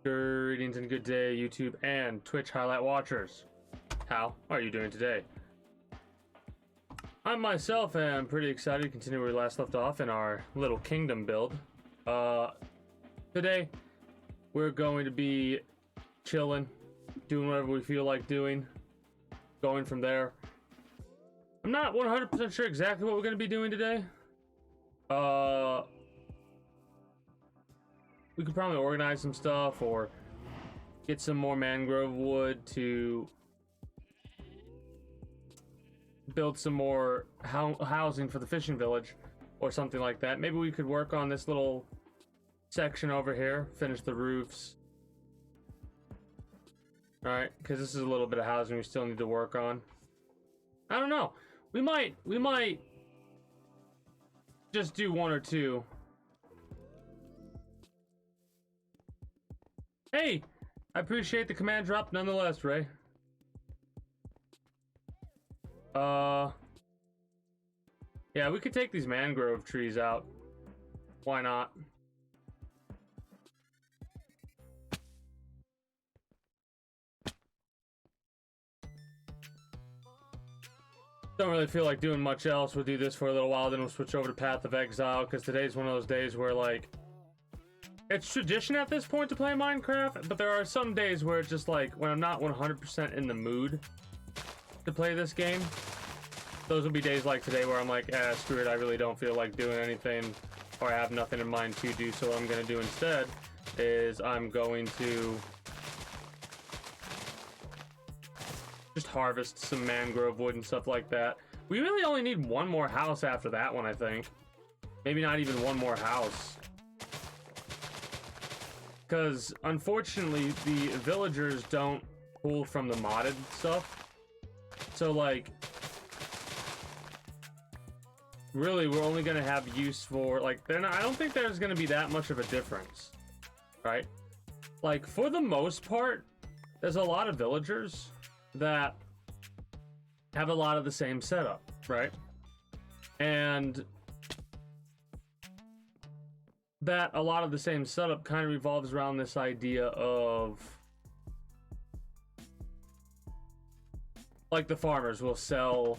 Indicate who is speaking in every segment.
Speaker 1: Greetings and good day, YouTube and Twitch highlight watchers. How are you doing today? I myself am pretty excited to continue where we last left off in our little kingdom build. Today, we're going to be chilling, doing whatever we feel like doing, going from there. I'm not 100% sure exactly what we're going to be doing today. We could probably organize some stuff or get some more mangrove wood to build some more housing for the fishing village or something like that. Maybe we could work on this little section over here, finish the roofs. All right, because this is a little bit of housing we still need to work on. I don't know. We might just do one or two. Hey, I appreciate the command drop nonetheless, Ray. Yeah, we could take these mangrove trees out. Why not? Don't really feel like doing much else. We'll do this for a little while, then we'll switch over to Path of Exile, because today's one of those days where, like, it's tradition at this point to play Minecraft, but there are some days where it's just like, when I'm not 100% in the mood to play this game, those will be days like today where I'm like, screw it, I really don't feel like doing anything, or I have nothing in mind to do, so what I'm going to do instead is I'm going to just harvest some mangrove wood and stuff like that. We really only need one more house after that one, I think. Maybe not even one more house. Because, unfortunately, the villagers don't pull from the modded stuff. So, like, really, we're only going to have use for, like, I don't think there's going to be that much of a difference, right? Like, for the most part, there's a lot of villagers that have a lot of the same setup, right? And that a lot of the same setup kind of revolves around this idea of, like, the farmers will sell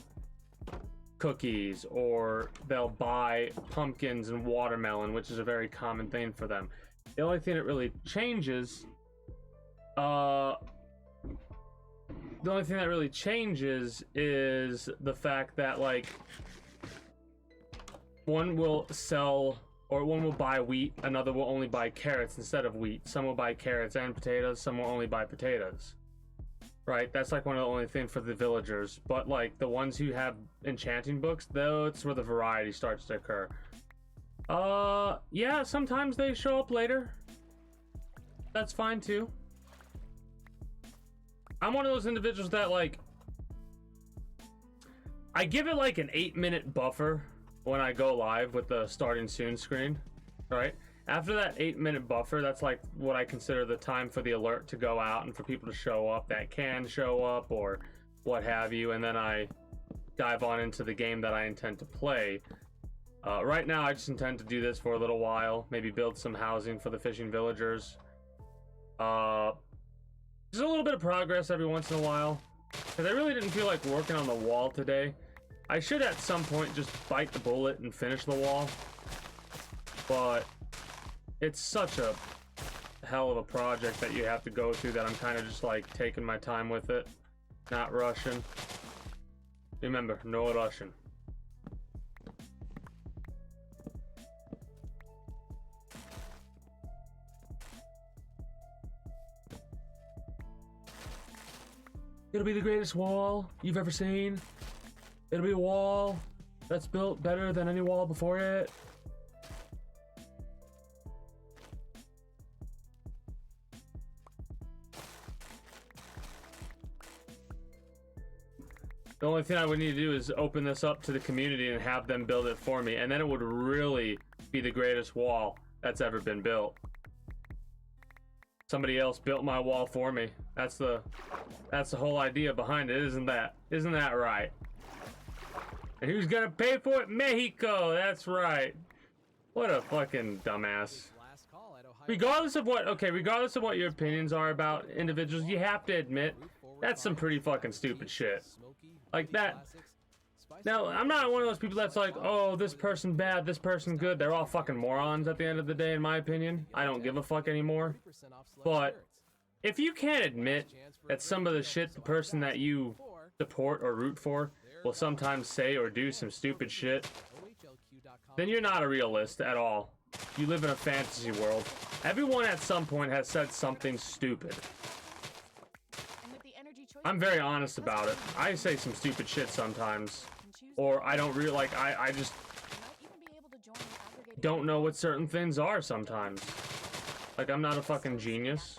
Speaker 1: cookies or they'll buy pumpkins and watermelon, which is a very common thing for them. The only thing that really changes, is the fact that, like, one will sell, or one will buy wheat, another will only buy carrots instead of wheat. Some will buy carrots and potatoes, some will only buy potatoes. Right? That's like one of the only things for the villagers. But, like, the ones who have enchanting books, that's where the variety starts to occur. Yeah, sometimes they show up later. That's fine too. I'm one of those individuals that, like, I give it like an 8-minute buffer when I go live with the starting soon screen, right? After that 8-minute buffer, that's like what I consider the time for the alert to go out and for people to show up that can show up or what have you, and then I dive on into the game that I intend to play. Right now, I just intend to do this for a little while, maybe build some housing for the fishing villagers. Just a little bit of progress every once in a while, because I really didn't feel like working on the wall today. I should at some point just bite the bullet and finish the wall, but it's such a hell of a project that you have to go through that I'm kind of just like taking my time with it, not rushing. Remember, no rushing. It'll be the greatest wall you've ever seen. It'll be a wall that's built better than any wall before it. The only thing I would need to do is open this up to the community and have them build it for me, and then it would really be the greatest wall that's ever been built. Somebody else built my wall for me. That's the whole idea behind it, isn't that right? And who's gonna pay for it? Mexico, that's right. What a fucking dumbass.
Speaker 2: Last call at Ohio
Speaker 1: regardless of what your opinions are about individuals, you have to admit that's some pretty fucking stupid shit. Like that. Now, I'm not one of those people that's like, oh, this person bad, this person good. They're all fucking morons at the end of the day, in my opinion. I don't give a fuck anymore. But if you can't admit that some of the shit the person that you support or root for will sometimes say or do some stupid shit, then you're not a realist at all. You live in a fantasy world. Everyone at some point has said something stupid. I'm very honest about it. I say some stupid shit sometimes. Or I don't really like, I just don't know what certain things are sometimes. Like, I'm not a fucking genius.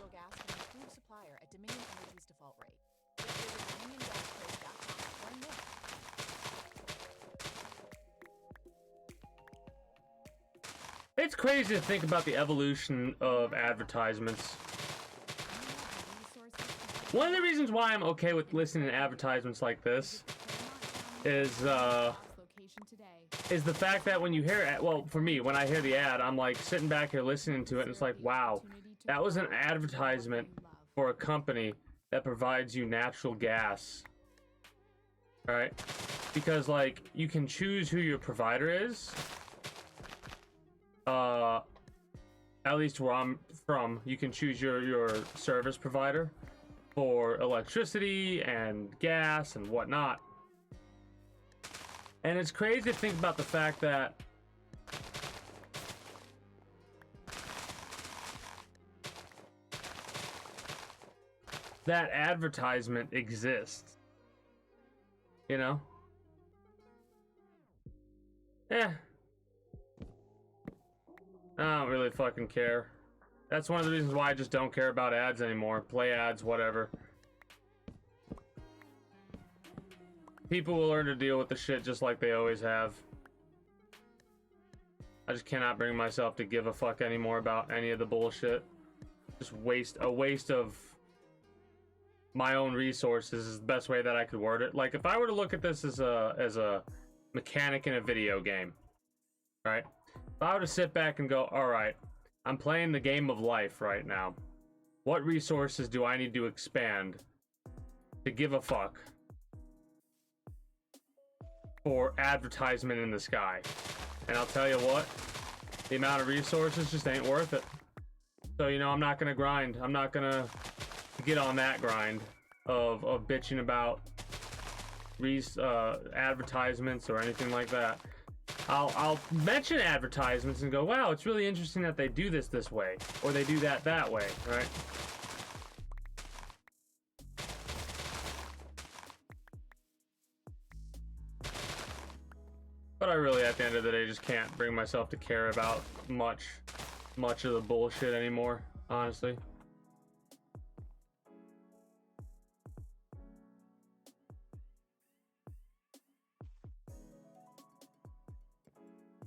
Speaker 1: It's crazy to think about the evolution of advertisements. One of the reasons why I'm okay with listening to advertisements like this is the fact that when you hear it, well, for me, when I hear the ad, I'm like sitting back here listening to it, and it's like, wow, that was an advertisement for a company that provides you natural gas. Alright? Because, like, you can choose who your provider is. At least where I'm from, you can choose your service provider for electricity and gas and whatnot. And it's crazy to think about the fact that that advertisement exists. You know? Eh. I don't really fucking care. That's one of the reasons why I just don't care about ads anymore. Play ads, whatever. People will learn to deal with the shit just like they always have. I just cannot bring myself to give a fuck anymore about any of the bullshit. Just a waste of my own resources is the best way that I could word it. Like, if I were to look at this as a mechanic in a video game, right? If I were to sit back and go, alright, I'm playing the game of life right now. What resources do I need to expand to give a fuck for advertisement in the sky? And I'll tell you what, the amount of resources just ain't worth it. So, you know, I'm not gonna grind. I'm not gonna get on that grind of bitching about advertisements or anything like that. I'll mention advertisements and go, wow, it's really interesting that they do this way, or they do that way, right? But I really, at the end of the day, just can't bring myself to care about much of the bullshit anymore, honestly.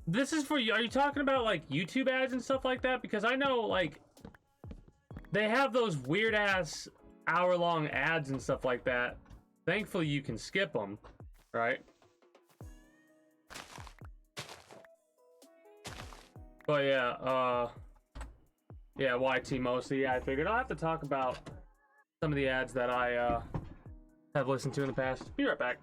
Speaker 1: This is for you. Are you talking about like YouTube ads and stuff like that? Because I know like they have those weird ass hour-long ads and stuff like that. Thankfully, you can skip them, right? But yeah, yeah, YT mostly. Yeah, I figured I'll have to talk about some of the ads that I have listened to in the past. Be right back.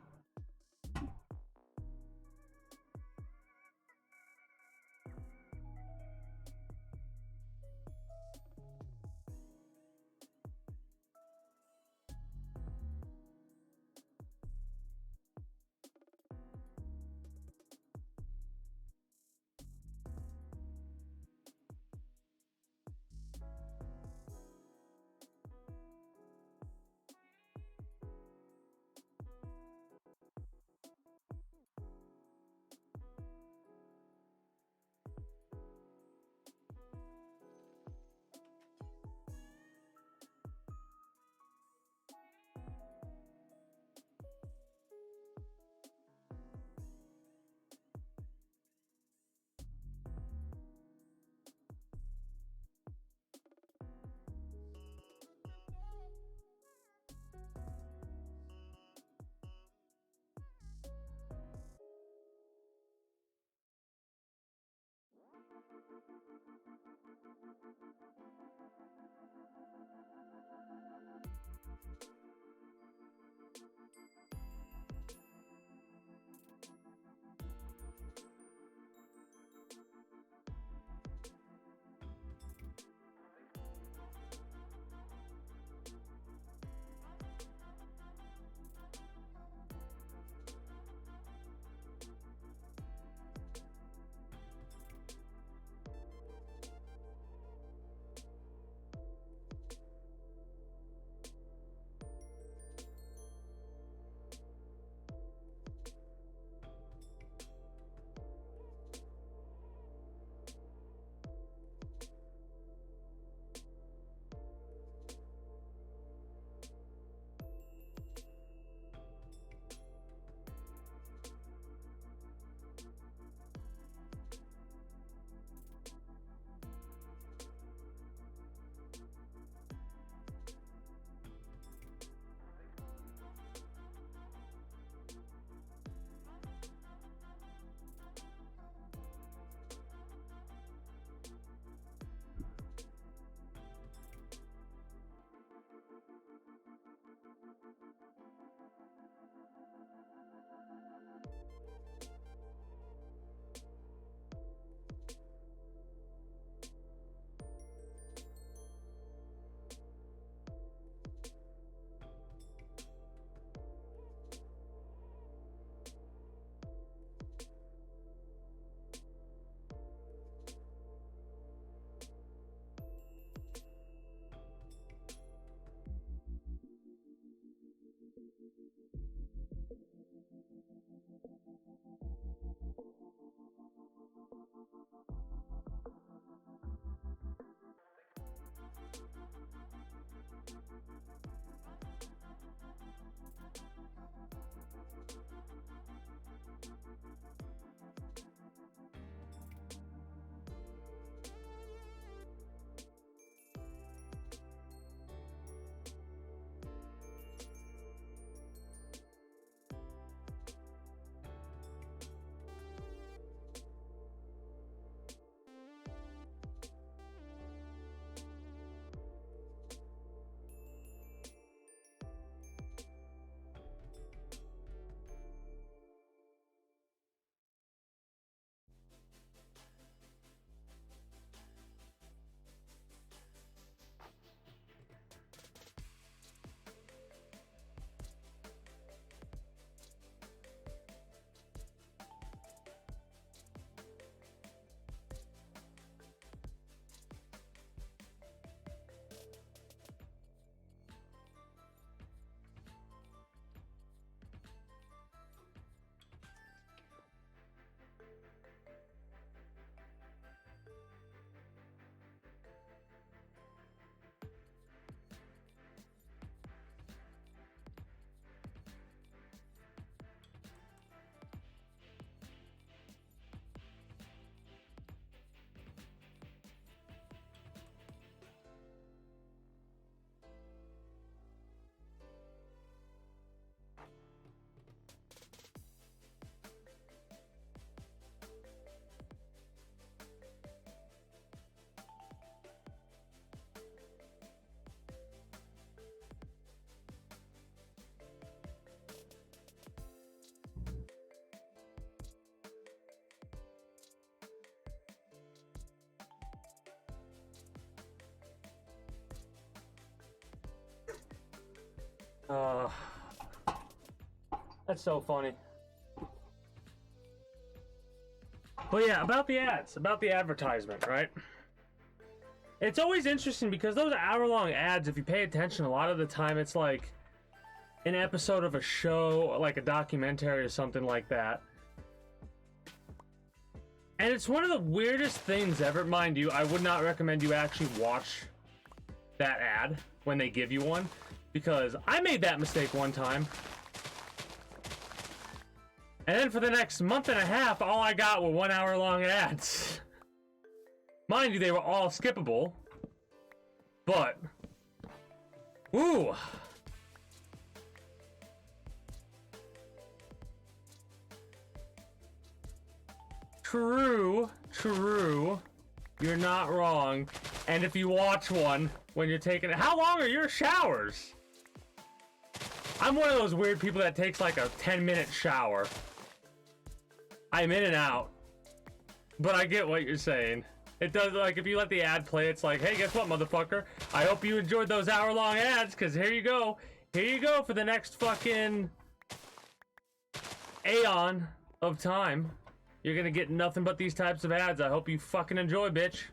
Speaker 1: Uh, that's so funny. But yeah, about the ads, about the advertisement, right? It's always interesting because those hour-long ads, if you pay attention, a lot of the time it's like an episode of a show, like a documentary or something like that. And it's one of the weirdest things ever. Mind you, I would not recommend you actually watch that ad when they give you one, because I made that mistake one time. And then for the next month and a half, all I got were 1 hour long ads. Mind you, they were all skippable. But, ooh. True. You're not wrong. And if you watch one when you're taking it, how long are your showers? I'm one of those weird people that takes like a 10-minute shower. I'm in and out. But I get what you're saying. It does, like, if you let the ad play, it's like, hey, guess what, motherfucker? I hope you enjoyed those hour-long ads, because here you go. Here you go for the next fucking aeon of time. You're gonna get nothing but these types of ads. I hope you fucking enjoy, bitch.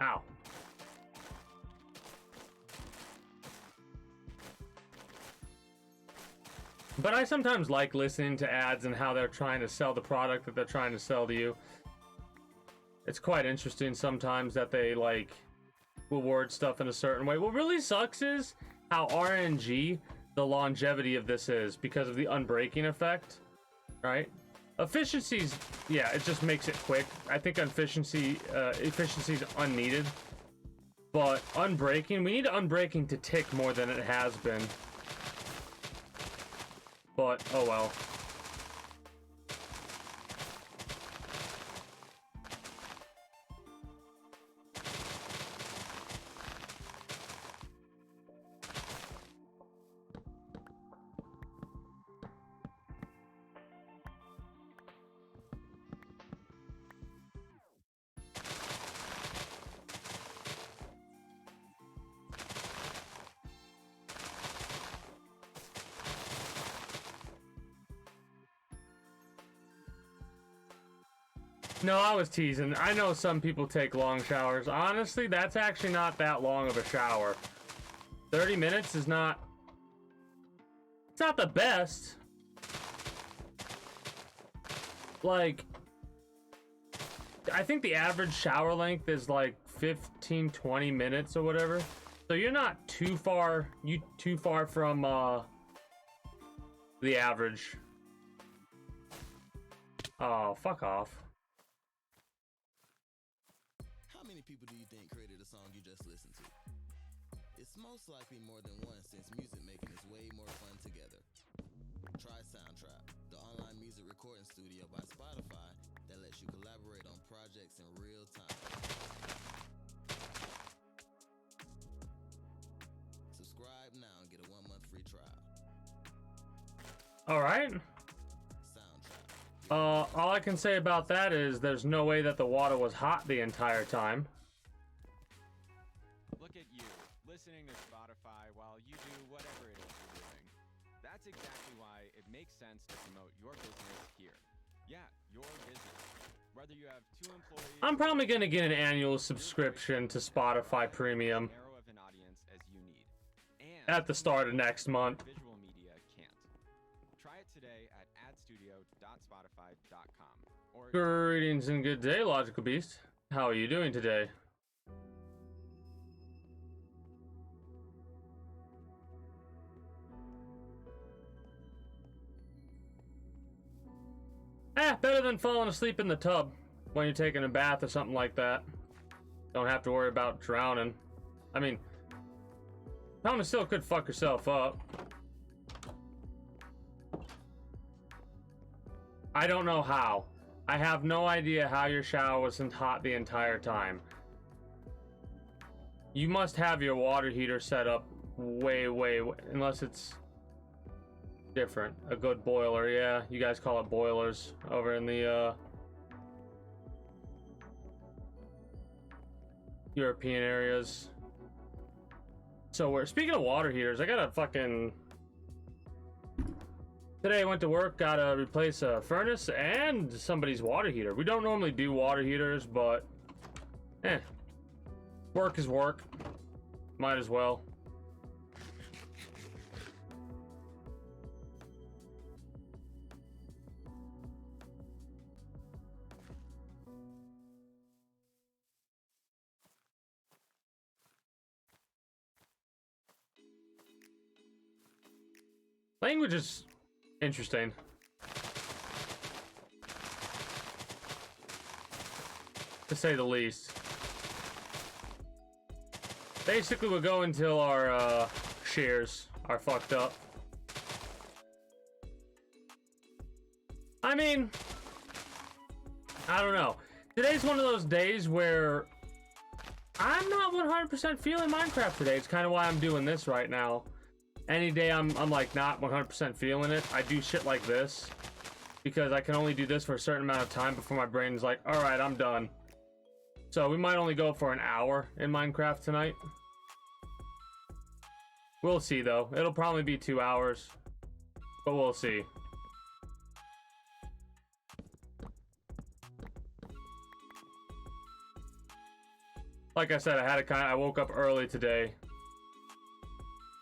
Speaker 1: Ow. But I sometimes like listening to ads and how they're trying to sell the product that they're trying to sell to you. It's quite interesting sometimes that they, like, will word stuff in a certain way. What really sucks is how RNG the longevity of this is because of the unbreaking effect, right? Efficiencies, yeah, it just makes it quick. I think efficiency is unneeded. But unbreaking, we need unbreaking to tick more than it has been. But, oh well. No, I was teasing. I know some people take long showers. Honestly, that's actually not that long of a shower. 30 minutes is not... It's not the best. Like... I think the average shower length is like 15-20 minutes or whatever. So you're not too far... too far from, the average. Oh, fuck off.
Speaker 2: People do you think created the song you just listened to? It's most likely more than one, since music making is way more fun together. Try Soundtrap, the online music recording studio by Spotify that lets you collaborate on projects in real time. Subscribe now and get a 1-month free trial.
Speaker 1: Alright. All I can say about that is there's no way that the water was hot the entire time.
Speaker 3: Look at you, listening to Spotify while you do whatever it is you're doing. That's exactly why it makes sense to promote your business here. Yeah, your business. Whether you have 2 employees...
Speaker 1: I'm probably gonna get an annual subscription to Spotify Premium
Speaker 3: ...narrow of an audience as you need. And
Speaker 1: at the start of next month.
Speaker 3: ...visual media can't. Try it today at adstudio.spotify.com. Or
Speaker 1: Greetings and good day, Logical Beast. How are you doing today? Better than falling asleep in the tub when you're taking a bath or something like that. Don't have to worry about drowning. I mean, probably still could fuck yourself up. I don't know how. I have no idea how your shower wasn't hot the entire time. You must have your water heater set up way, unless it's different. A good boiler, yeah. You guys call it boilers over in the European areas. So we're speaking of water heaters, I gotta fucking today I went to work, gotta replace a furnace and somebody's water heater. We don't normally do water heaters, but work is work. Might as well. Language is interesting. To say the least. Basically, we'll go until our shares are fucked up. I mean, I don't know. Today's one of those days where I'm not 100% feeling Minecraft today. It's kind of why I'm doing this right now. Any day I'm like not 100% feeling it, I do shit like this because I can only do this for a certain amount of time before my brain's like, all right, I'm done. So we might only go for an hour in Minecraft tonight. We'll see though. It'll probably be 2 hours, but we'll see. Like I said, I woke up early today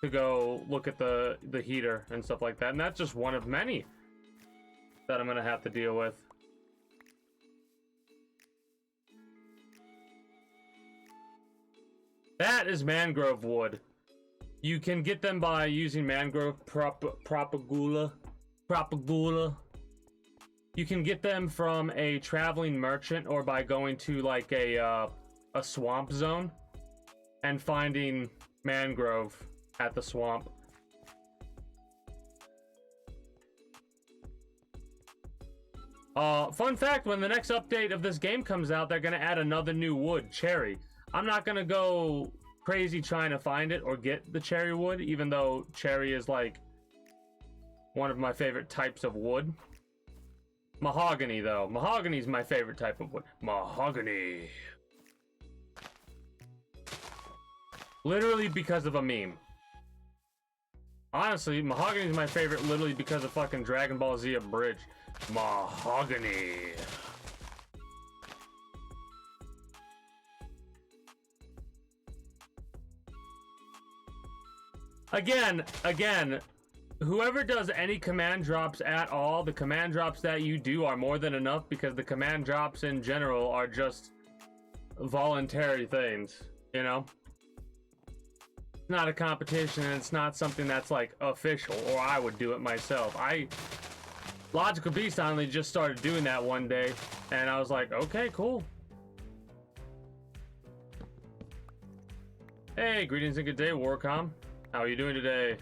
Speaker 1: to go look at the heater and stuff like that, and that's just one of many that I'm gonna have to deal with. That is mangrove wood. You can get them by using mangrove propagula. You can get them from a traveling merchant or by going to like a swamp zone and finding mangrove at the swamp. Fun fact, when the next update of this game comes out, they're gonna add another new wood, cherry. I'm not gonna go crazy trying to find it or get the cherry wood, even though cherry is like one of my favorite types of wood. Mahogany though. Mahogany is my favorite type of wood. Mahogany. Literally because of a meme. Honestly, mahogany is my favorite literally because of fucking Dragon Ball Z Abridged. Mahogany. Again, whoever does any command drops at all, the command drops that you do are more than enough because the command drops in general are just voluntary things, you know? Not a competition, and it's not something that's like official, or I would do it myself. Logical Beast only just started doing that one day, and I was like, okay, cool. Hey, greetings and good day, Warcom. How are you doing today?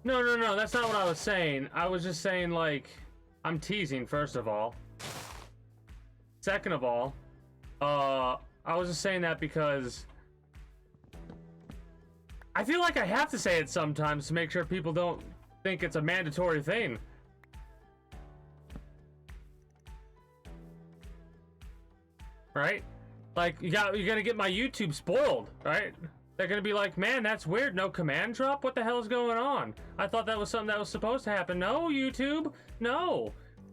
Speaker 1: No, that's not what I was saying. I was just saying, like, I'm teasing, first of all. Second of all, I was just saying that because I feel like I have to say it sometimes to make sure people don't think it's a mandatory thing. Right? Like, you're gonna get my YouTube spoiled, right? They're gonna be like, man, that's weird. No command drop? What the hell is going on? I thought that was something that was supposed to happen. No, YouTube. No.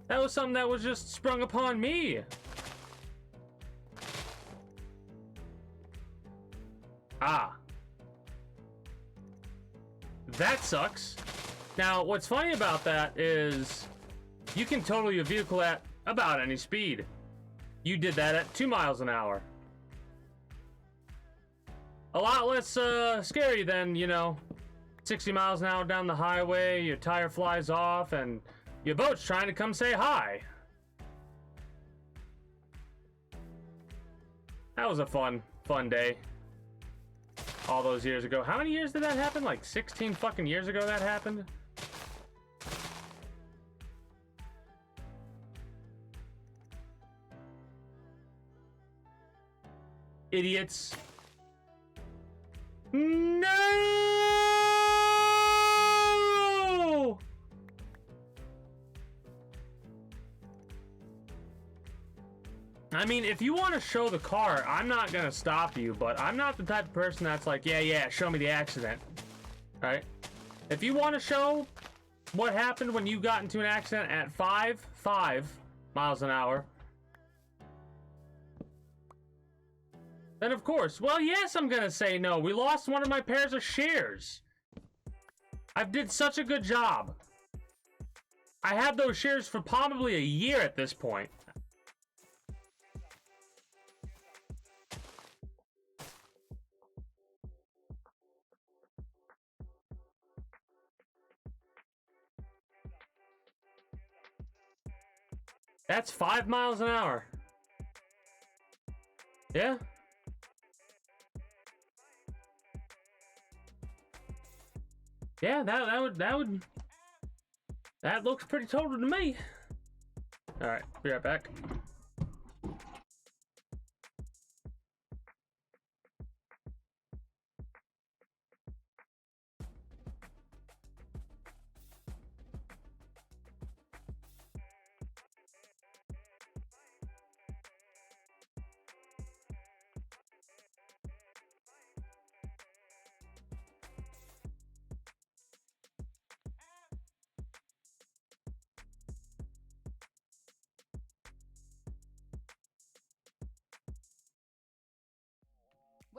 Speaker 1: That was something that was just sprung upon me. Ah. That sucks. Now, what's funny about that is you can total your vehicle at about any speed. You did that at 2 miles an hour. A lot less scary than, 60 miles an hour down the highway, your tire flies off, and your boat's trying to come say hi. That was a fun day. all those years ago. How many years did that happen? Like 16 fucking years ago that happened? Idiots. No! I mean, if you want to show the car, I'm not gonna stop you, but I'm not the type of person that's like, yeah, show me the accident. Right? If you want to show what happened when you got into an accident at 5 miles an hour, then of course, well, yes, I'm gonna say no. We lost one of my pairs of shares. I did such a good job. I had those shares for probably a year at this point. That's 5 miles an hour. Yeah. Yeah, that looks pretty total to me. All right, be right back.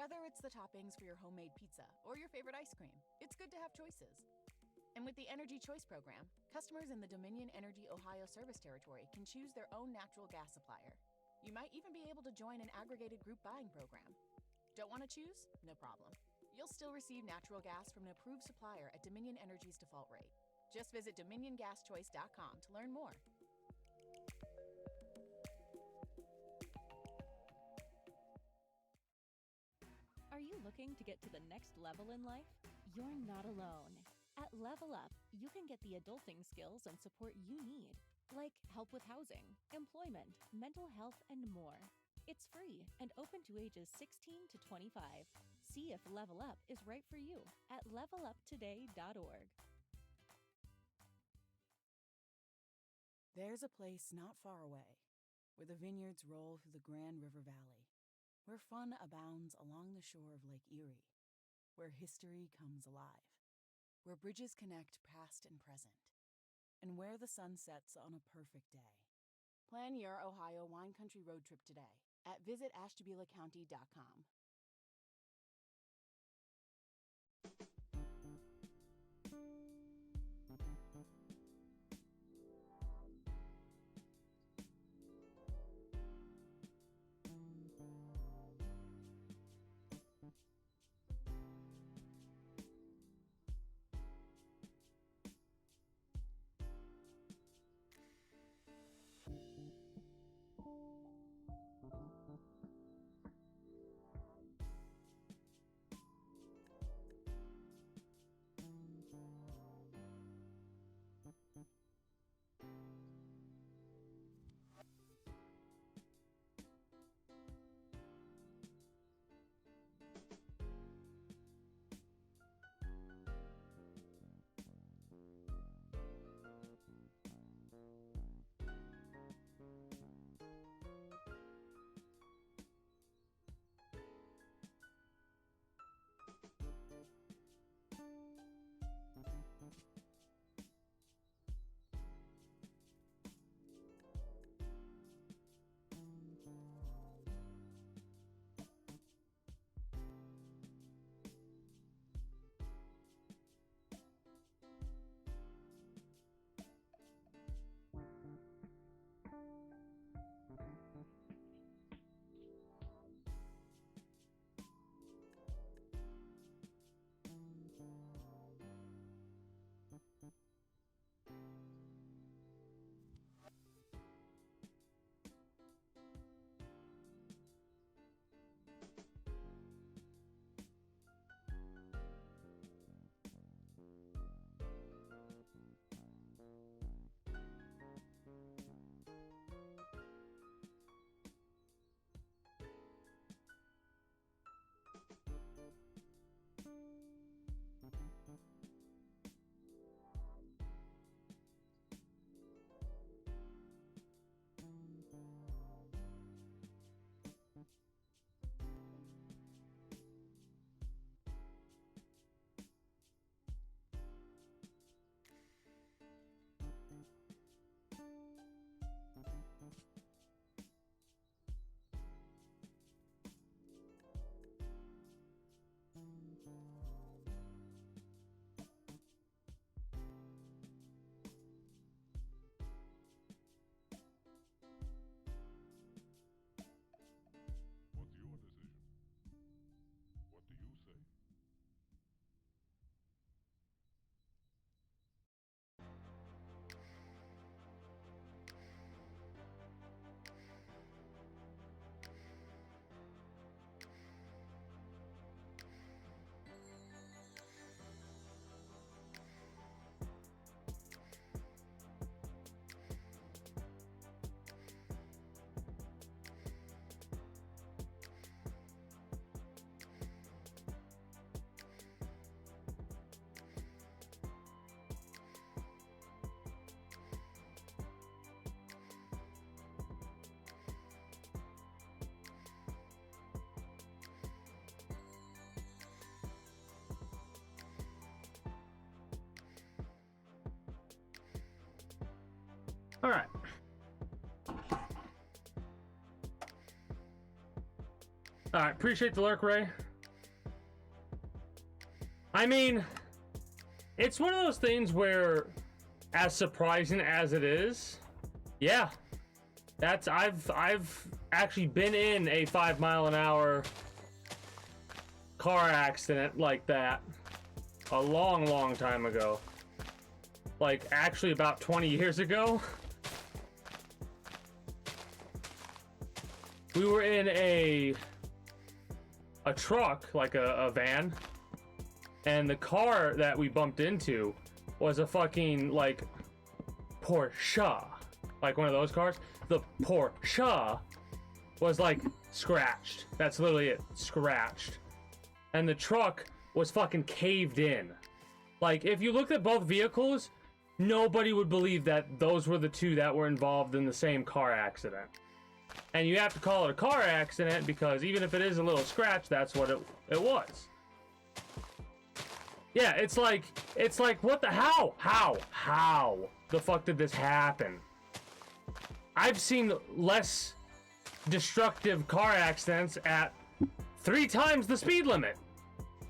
Speaker 4: Whether it's the toppings for your homemade pizza or your favorite ice cream, it's good to have choices. And with the Energy Choice program, customers in the Dominion Energy Ohio service territory can choose their own natural gas supplier. You might even be able to join an aggregated group buying program. Don't want to choose? No problem. You'll still receive natural gas from an approved supplier at Dominion Energy's default rate. Just visit dominiongaschoice.com to learn more.
Speaker 5: Are you looking to get to the next level in life? You're not alone. At Level Up, you can get the adulting skills and support you need, like help with housing, employment, mental health, and more. It's free and open to ages 16 to 25. See if Level Up is right for you at leveluptoday.org.
Speaker 4: There's a place not far away, where the vineyards roll through the Grand River Valley, where fun abounds along the shore of Lake Erie, where history comes alive, where bridges connect past and present, and where the sun sets on a perfect day. Plan your Ohio wine country road trip today at visitashtabulacounty.com.
Speaker 1: All right. All right, appreciate the lurk, Ray. I mean, it's one of those things where, as surprising as it is, yeah, that's I've actually been in a 5 mile an hour car accident like that a long time ago. Like, actually about 20 years ago. We were in a truck, like a van, and the car that we bumped into was a fucking, like, Porsche. Like one of those cars. The Porsche was, like, scratched. That's literally it. Scratched. And the truck was fucking caved in. Like, if you looked at both vehicles, nobody would believe that those were the two that were involved in the same car accident. And you have to call it a car accident because even if it is a little scratch, that's what it was. Yeah, it's like, what the, how the fuck did this happen? I've seen less destructive car accidents at 3 times the speed limit.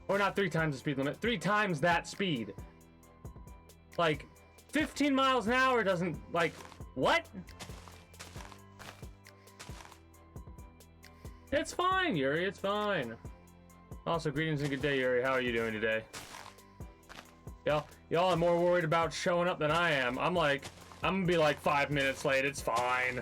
Speaker 1: Or not 3 times the speed limit, 3 times that speed. Like, 15 miles an hour doesn't, like, what? It's fine, Yuri, it's fine. Also, greetings and good day, Yuri. How are you doing today? Y'all are more worried about showing up than I am. I'm gonna be like 5 minutes late, it's fine.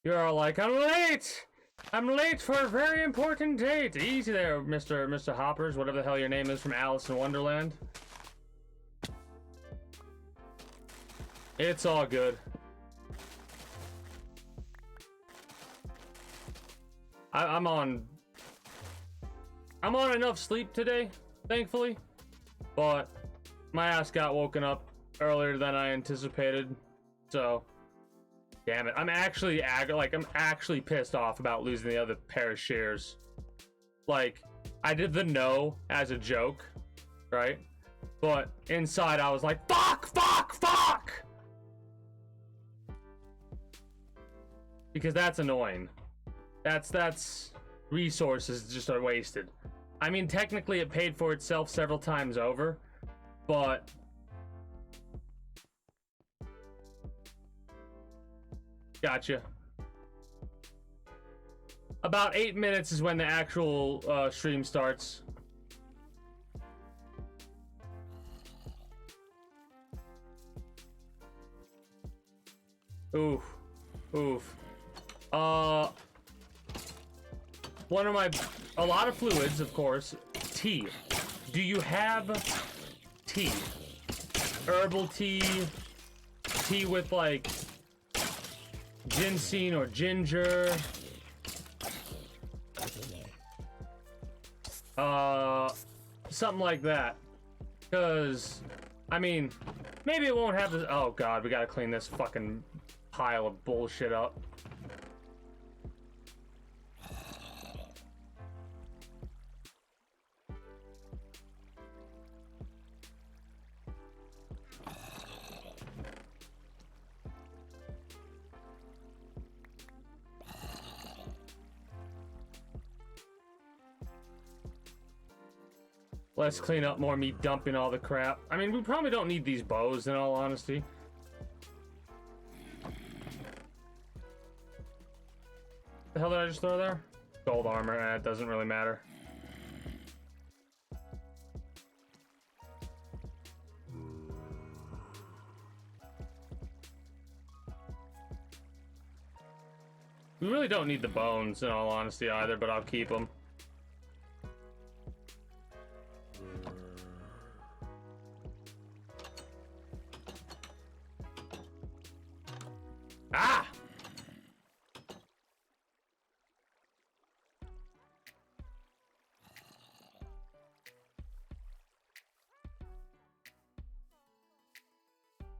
Speaker 1: You're all like, I'm late! I'm late for a very important date. Easy there, Mr. Hoppers, whatever the hell your name is from Alice in Wonderland. It's all good. I'm on enough sleep today, thankfully, but my ass got woken up earlier than I anticipated, so damn it. I'm actually pissed off about losing the other pair of shears. Like, I did the no as a joke, right? But inside I was like, fuck! Because that's annoying. That's resources just are wasted. I mean, technically it paid for itself several times over, but gotcha. About 8 minutes is when the actual stream starts. Oof. A lot of fluids, of course. Tea. Do you have tea? Herbal tea? Tea with, like, ginseng or ginger? Something like that. Because, I mean, maybe it won't have this. Oh god, we gotta clean this fucking pile of bullshit up. Let's clean up more me dumping all the crap. I mean, we probably don't need these bows, in all honesty. The hell did I just throw there? Gold armor, it doesn't really matter. We really don't need the bones, in all honesty, either, but I'll keep them. Ah!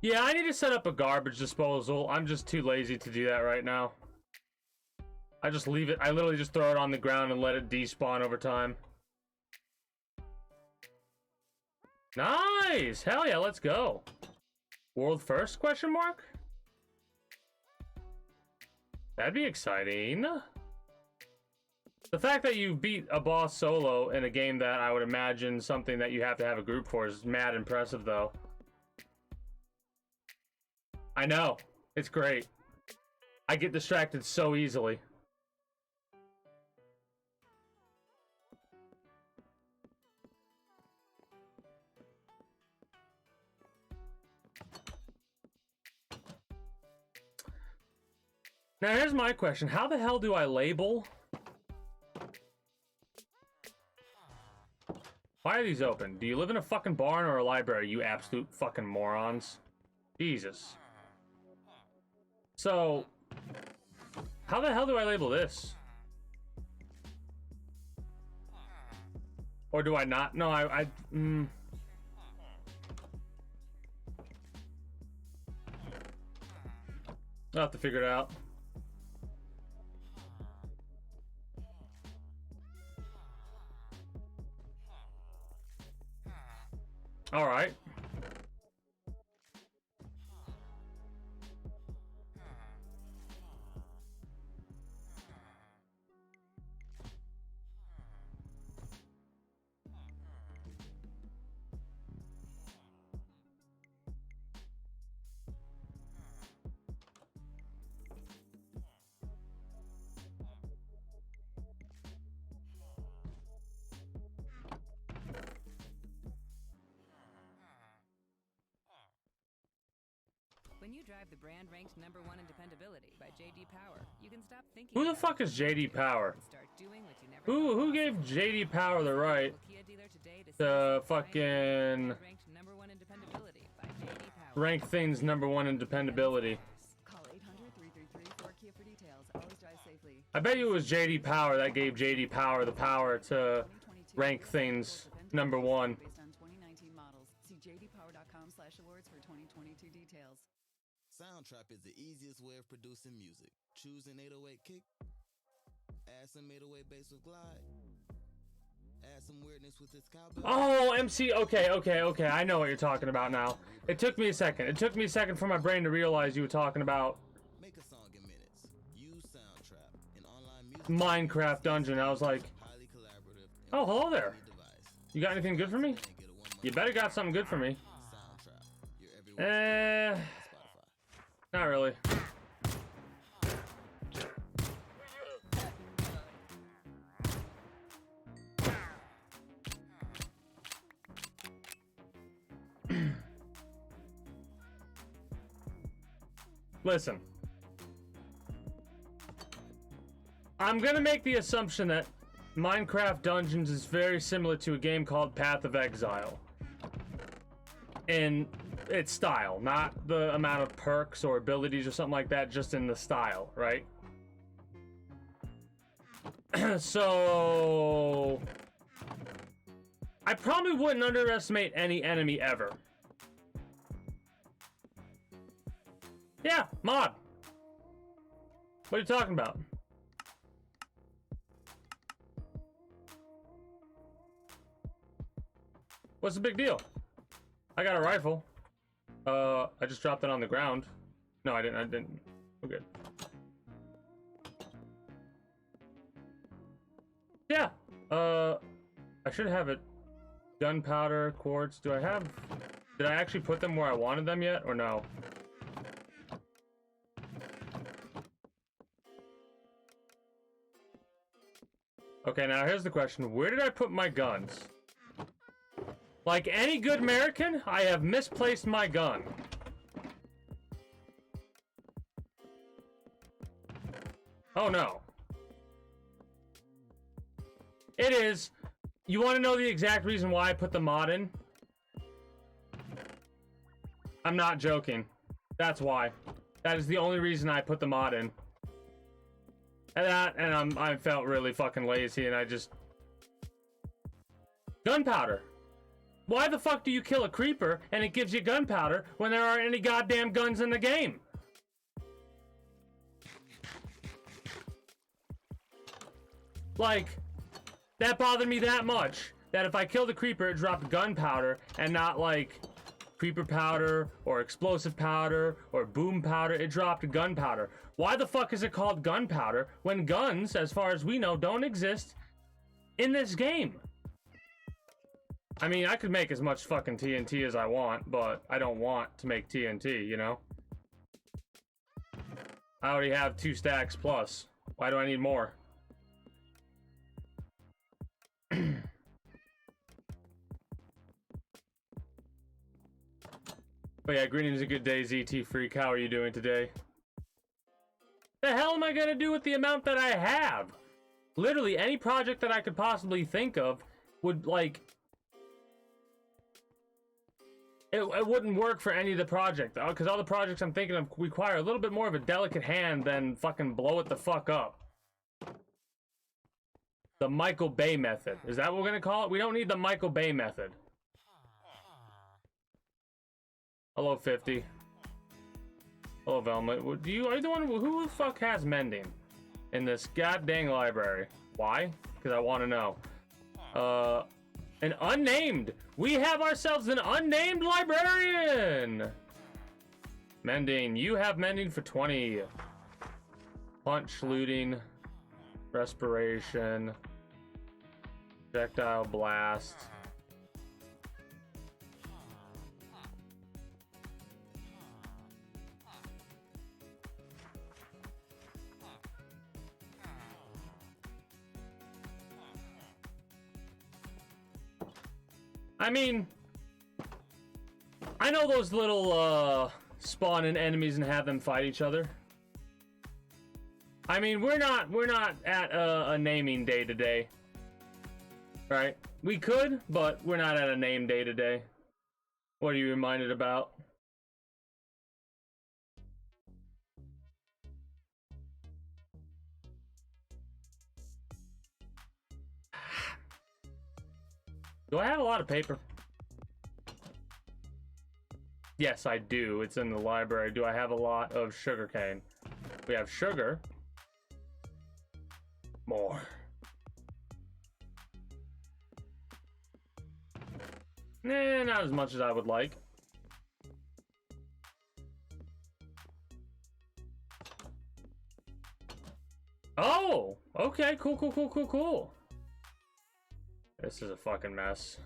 Speaker 1: Yeah, I need to set up a garbage disposal. I'm just too lazy to do that right now. I just leave it. I literally just throw it on the ground and let it despawn over time. Nice! Hell yeah, let's go. World first, question mark? That'd be exciting. The fact that you beat a boss solo in a game that I would imagine something that you have to have a group for is mad impressive, though. I know. It's great. I get distracted so easily. Now here's my question. How the hell do I label? Why are these open? Do you live in a fucking barn or a library, you absolute fucking morons? Jesus. So, how the hell do I label this? Or do I not? No, I'll have to figure it out. All right.
Speaker 6: When you drive the brand ranked #1 in dependability by JD Power, you can stop thinking.
Speaker 1: Who the fuck is JD Power?
Speaker 6: and start doing what you never
Speaker 1: Who gave JD Power the right
Speaker 6: Kia dealer today to
Speaker 1: to fucking
Speaker 6: ranked #1 in dependability by JD Power.
Speaker 1: rank things #1 in dependability?
Speaker 7: Call 800-333-4KIA for details. Always drive safely.
Speaker 1: I bet you it was JD Power that gave JD Power the power to
Speaker 7: 2022
Speaker 1: rank things #1.
Speaker 7: based on 2019 models. See jdpower.com/awards for 2022 details.
Speaker 2: Soundtrap is the easiest way of producing music. Choose an 808 kick, add some 808 bass with glide, add some weirdness with this cowbell.
Speaker 1: Oh, MC. Okay. I know what you're talking about now. It took me a second. It took me a second for my brain to realize you were talking about
Speaker 2: Make a song in minutes. Use Soundtrap, an online music
Speaker 1: Minecraft Dungeon. I was like,
Speaker 2: highly collaborative. and
Speaker 1: oh, hello there.
Speaker 2: friendly device.
Speaker 1: You got anything good for me?
Speaker 2: And get a 1 month
Speaker 1: You better got something good for me.
Speaker 2: Soundtrap. You're everywhere.
Speaker 1: Eh,
Speaker 2: Spotify.
Speaker 1: not really. Listen. I'm gonna make the assumption that Minecraft Dungeons is very similar to a game called Path of Exile. In its style, not the amount of perks or abilities or something like that, just in the style, right? So I probably wouldn't underestimate any enemy ever. Yeah, mod. What are you talking about? What's the big deal? I got a rifle. I just dropped it on the ground. No, I didn't. We're good. Yeah. I should have it. Gunpowder, quartz. Did I actually put them where I wanted them yet, or no? Okay, now here's the question. Where did I put my guns? Like any good American, I have misplaced my gun. Oh no. It is. You want to know the exact reason why I put the mod in? I'm not joking. That's why. That is the only reason I put the mod in. And I felt really fucking lazy, and I just... Gunpowder. Why the fuck do you kill a creeper and it gives you gunpowder when there aren't any goddamn guns in the game? Like, that bothered me that much. that if I killed a creeper, it dropped gunpowder and not like creeper powder or explosive powder or boom powder. It dropped gunpowder. Why the fuck is it called gunpowder when guns, as far as we know, don't exist in this game? I mean, I could make as much fucking TNT as I want, but I don't want to make TNT, you know? I already have 2 stacks plus. Why do I need more? But yeah, greetings, a good day, ZT Freak. How are you doing today? The hell am I gonna do with the amount that I have? Literally, any project that I could possibly think of would, like... It wouldn't work for any of the projects, because all the projects I'm thinking of require a little bit more of a delicate hand than fucking blow it the fuck up. The Michael Bay method. Is that what we're gonna call it? We don't need the Michael Bay method. Hello, 50. Hello, Velma. Are you the one who the fuck has mending in this goddamn library? Why? Because I want to know. An unnamed. We have ourselves an unnamed librarian. Mending. You have mending for 20. Punch, looting, respiration, projectile blast. I mean, I know those little spawn in enemies and have them fight each other. I mean, we're not at a naming day today, right? We could, but we're not at a name day today. What are you reminded about? Do I have a lot of paper? Yes, I do. It's in the library. Do I have a lot of sugarcane? We have sugar. More. Nah, not as much as I would like. Oh! Okay, cool. This is a fucking mess.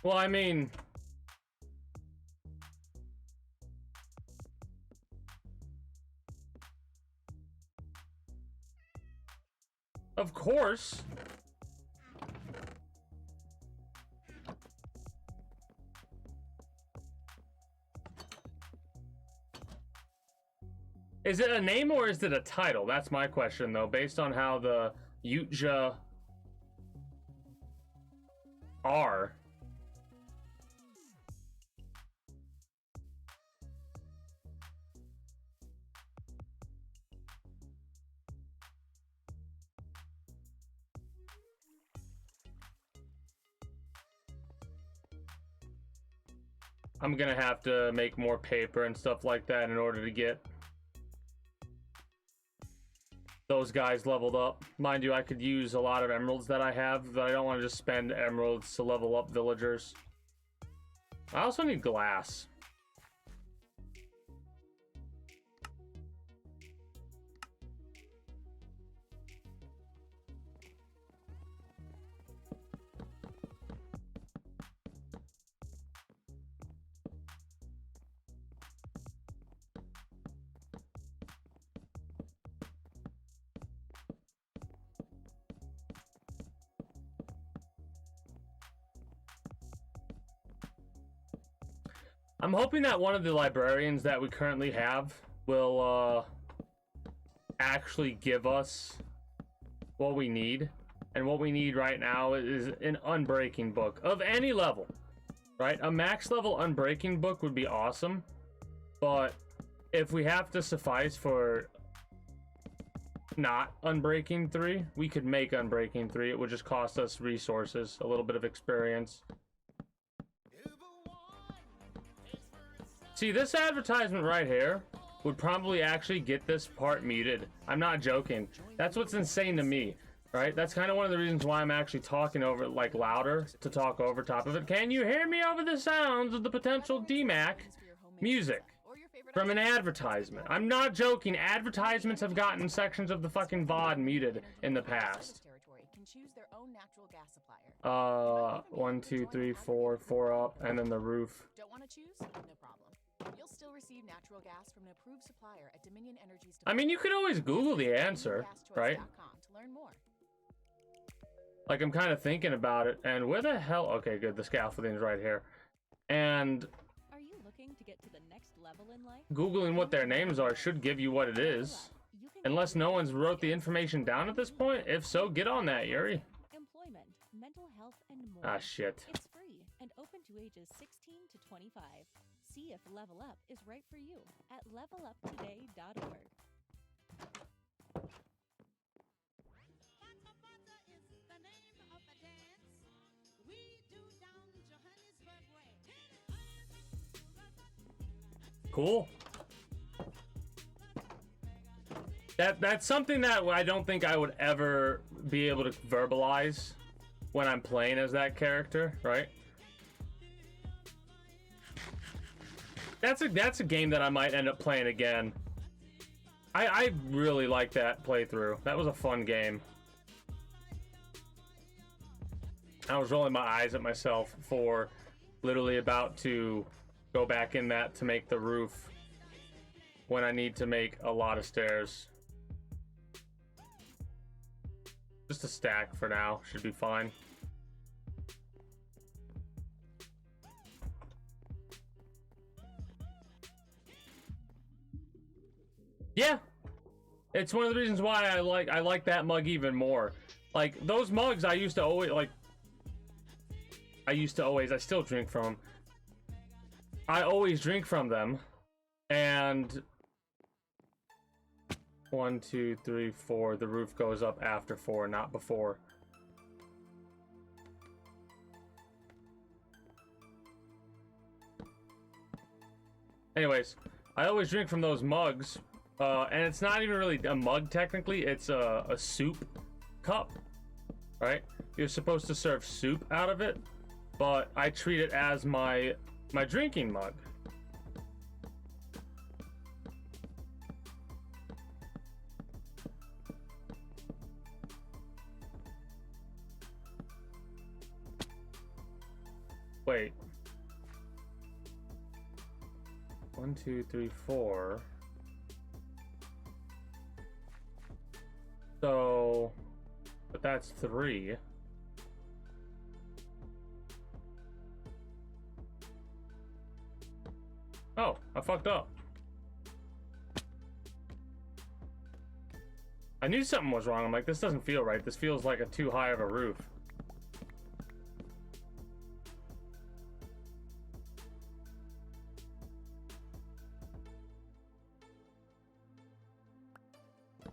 Speaker 1: Well, I mean... Of course. Is it a name or is it a title? That's my question, though, based on how the Utja are. I'm gonna have to make more paper and stuff like that in order to get those guys leveled up. Mind you, I could use a lot of emeralds that I have, but I don't want to just spend emeralds to level up villagers. I also need glass. I'm hoping that one of the librarians that we currently have will actually give us what we need. And what we need right now is an unbreaking book of any level, right? A max level unbreaking book would be awesome, but if we have to suffice for not unbreaking 3, we could make unbreaking 3. It would just cost us resources, a little bit of experience. See, this advertisement right here would probably actually get this part muted. I'm not joking. That's what's insane to me, right? That's kind of one of the reasons why I'm actually talking over it, like louder, to talk over top of it. Can you hear me over the sounds of the potential DMAC music from an advertisement? I'm not joking. Advertisements have gotten sections of the fucking VOD muted in the past. One, two, three, four up, and then the roof.
Speaker 4: Don't want to choose? No problem. You'll still receive natural gas from an approved supplier at Dominion Energy's.
Speaker 1: I mean, you could always Google the answer, right?
Speaker 4: To learn more.
Speaker 1: Like, I'm kind of thinking about it, and where the hell? Okay, good. The scaffolding's right here, and
Speaker 5: Are you looking to get to the next level in life?
Speaker 1: Googling what their names are should give you what it is, unless no one's wrote the information down at this point. If so, get on that, Yuri.
Speaker 5: Employment, mental health, and more.
Speaker 1: Ah, shit.
Speaker 5: It's free and open to ages 16 to 25. See if Level Up is right for you at leveluptoday.org.
Speaker 1: Cool. That's something that I don't think I would ever be able to verbalize when I'm playing as that character, right? That's a game that I might end up playing again. I really like that playthrough. That was a fun game. I was rolling my eyes at myself for literally about to go back in that to make the roof when I need to make a lot of stairs. Just a stack for now, should be fine. Yeah, it's one of the reasons why I like that mug even more. Like, those mugs I used to always I still drink from them. I always drink from them, and 1, 2, 3, 4. The roof goes up after 4, not before. Anyways, I always drink from those mugs, and it's not even really a mug technically. It's a soup cup, right? You're supposed to serve soup out of it, but I treat it as my drinking mug. Wait. 1, 2, 3, 4. So, but that's 3. Oh, I fucked up. I knew something was wrong. I'm like, this doesn't feel right. This feels like a too high of a roof.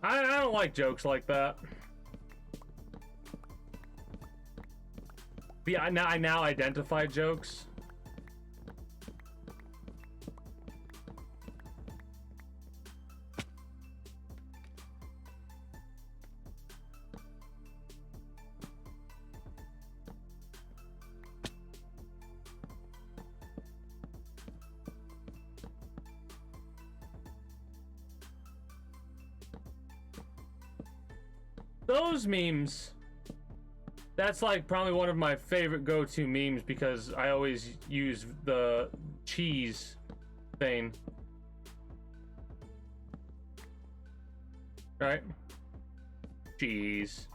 Speaker 1: I don't like jokes like that. I now identify jokes. Those memes, that's like probably one of my favorite go-to memes because I always use the cheese thing. Right? Cheese.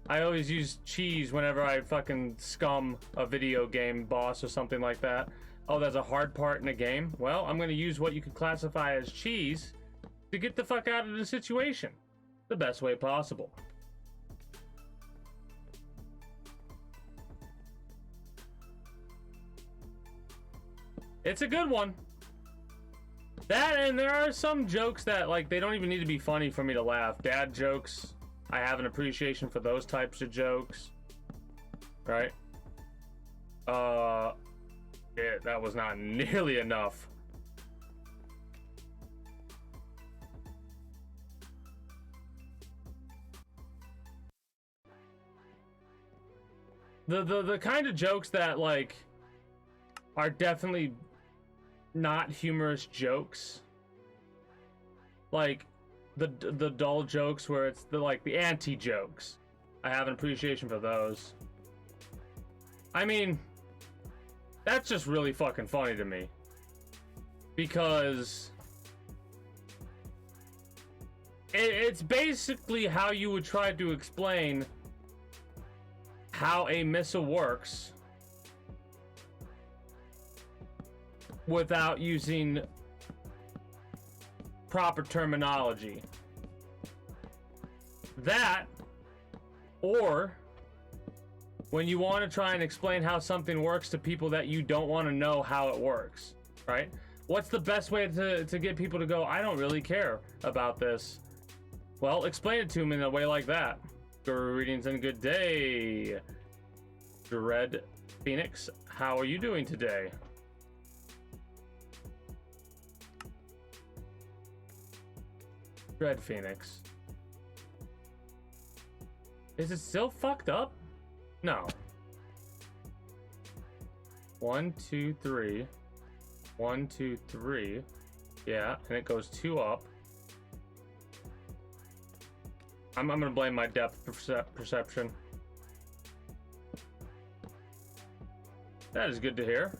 Speaker 1: I always use cheese whenever I fucking scum a video game boss or something like that. Oh, there's a hard part in a game? Well, I'm gonna use what you could classify as cheese to get the fuck out of the situation the best way possible. It's a good one. That, and there are some jokes that, like, they don't even need to be funny for me to laugh. Dad jokes, I have an appreciation for those types of jokes. Right? Yeah, that was not nearly enough. the kind of jokes that like are definitely not humorous jokes, like the dull jokes where it's the anti jokes. I have an appreciation for those. I mean, that's just really fucking funny to me, because it's basically how you would try to explain how a missile works without using proper terminology. That, or when you want to try and explain how something works to people that you don't want to know how it works, right? What's the best way to get people to go, I don't really care about this? Well, explain it to them in a way like that. Greetings and good day, Dread Phoenix. How are you doing today? Dread Phoenix. Is it still fucked up? No. 1, 2, 3. 1, 2, 3. Yeah, and it goes 2 up. I'm gonna blame my depth perception. That is good to hear.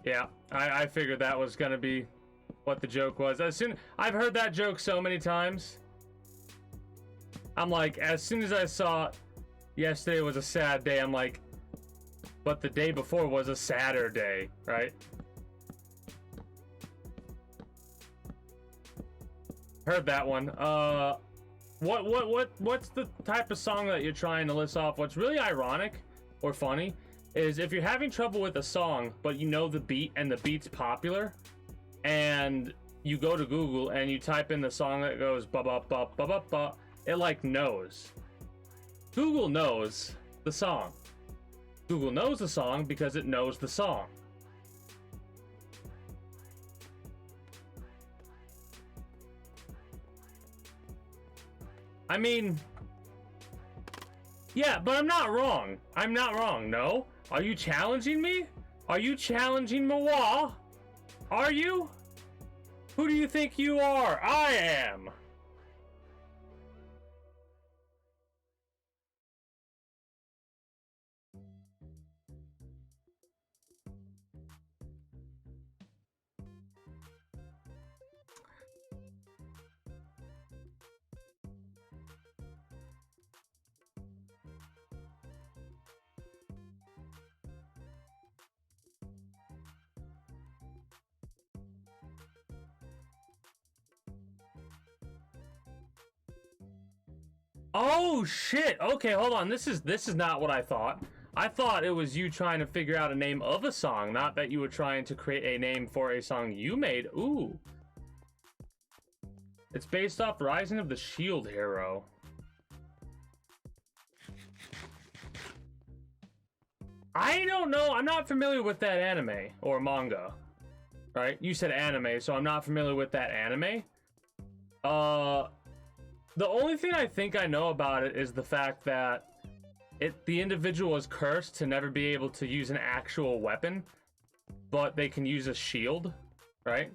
Speaker 1: Yeah, I figured that was gonna be what the joke was. I've heard that joke so many times. I'm like, as soon as I saw yesterday was a sad day, I'm like, but the day before was a sadder day, right? Heard that one. What's the type of song that you're trying to list off? What's really ironic or funny is if you're having trouble with a song, but you know the beat and the beat's popular, and you go to Google and you type in the song that goes ba ba ba ba ba ba, it like knows. Google knows the song. Google knows the song because it knows the song. I mean, yeah, but I'm not wrong. I'm not wrong, no? Are you challenging me? Are you challenging Mawa? Are you? Who do you think you are? I am. Oh shit. Okay, hold on. This is not what I thought. I thought it was you trying to figure out a name of a song, not that you were trying to create a name for a song you made. Ooh. It's based off Rising of the Shield Hero. I don't know. I'm not familiar with that anime or manga. Right? You said anime, so I'm not familiar with that anime. The only thing I think I know about it is the fact that the individual is cursed to never be able to use an actual weapon, but they can use a shield, right?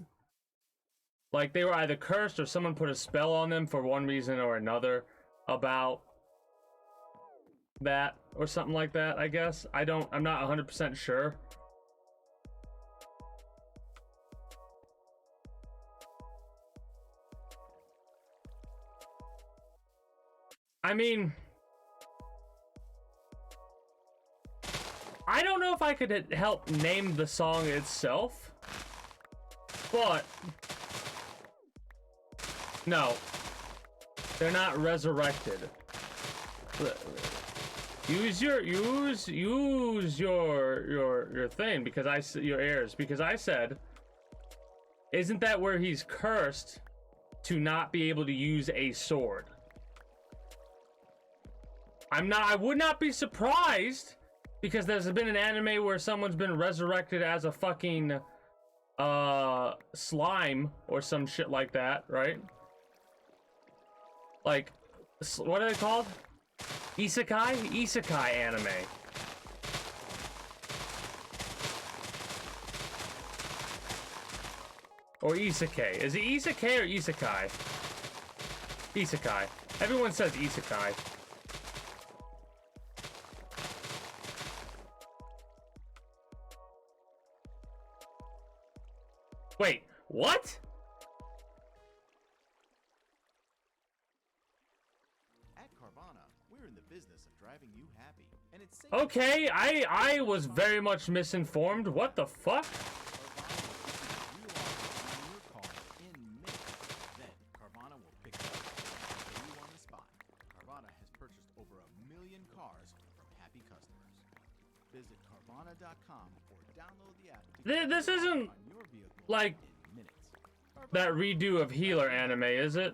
Speaker 1: Like they were either cursed or someone put a spell on them for one reason or another about that or something like that, I guess. I'm not 100% sure. I mean, I don't know if I could help name the song itself, but no, they're not resurrected. Use your thing, because your ears, because I said, isn't that where he's cursed to not be able to use a sword. I would not be surprised, because there's been an anime where someone's been resurrected as a fucking slime or some shit like that, right? Like, what are they called? Isekai? Isekai anime. Or isekai. Is it isekai or isekai? Isekai. Everyone says isekai. Wait, what?
Speaker 8: At Carvana, we're in the business of driving you happy, and it's safe.
Speaker 1: Okay, I was very much misinformed. What the fuck?
Speaker 8: Carvana will pick you up and pay you on the spot. Carvana has purchased over 1 million cars from happy customers. Visit Carvana.com or download the app to
Speaker 1: This isn't
Speaker 8: on your vehicle
Speaker 1: like
Speaker 8: in minutes.
Speaker 1: that redo of Healer anime, is it?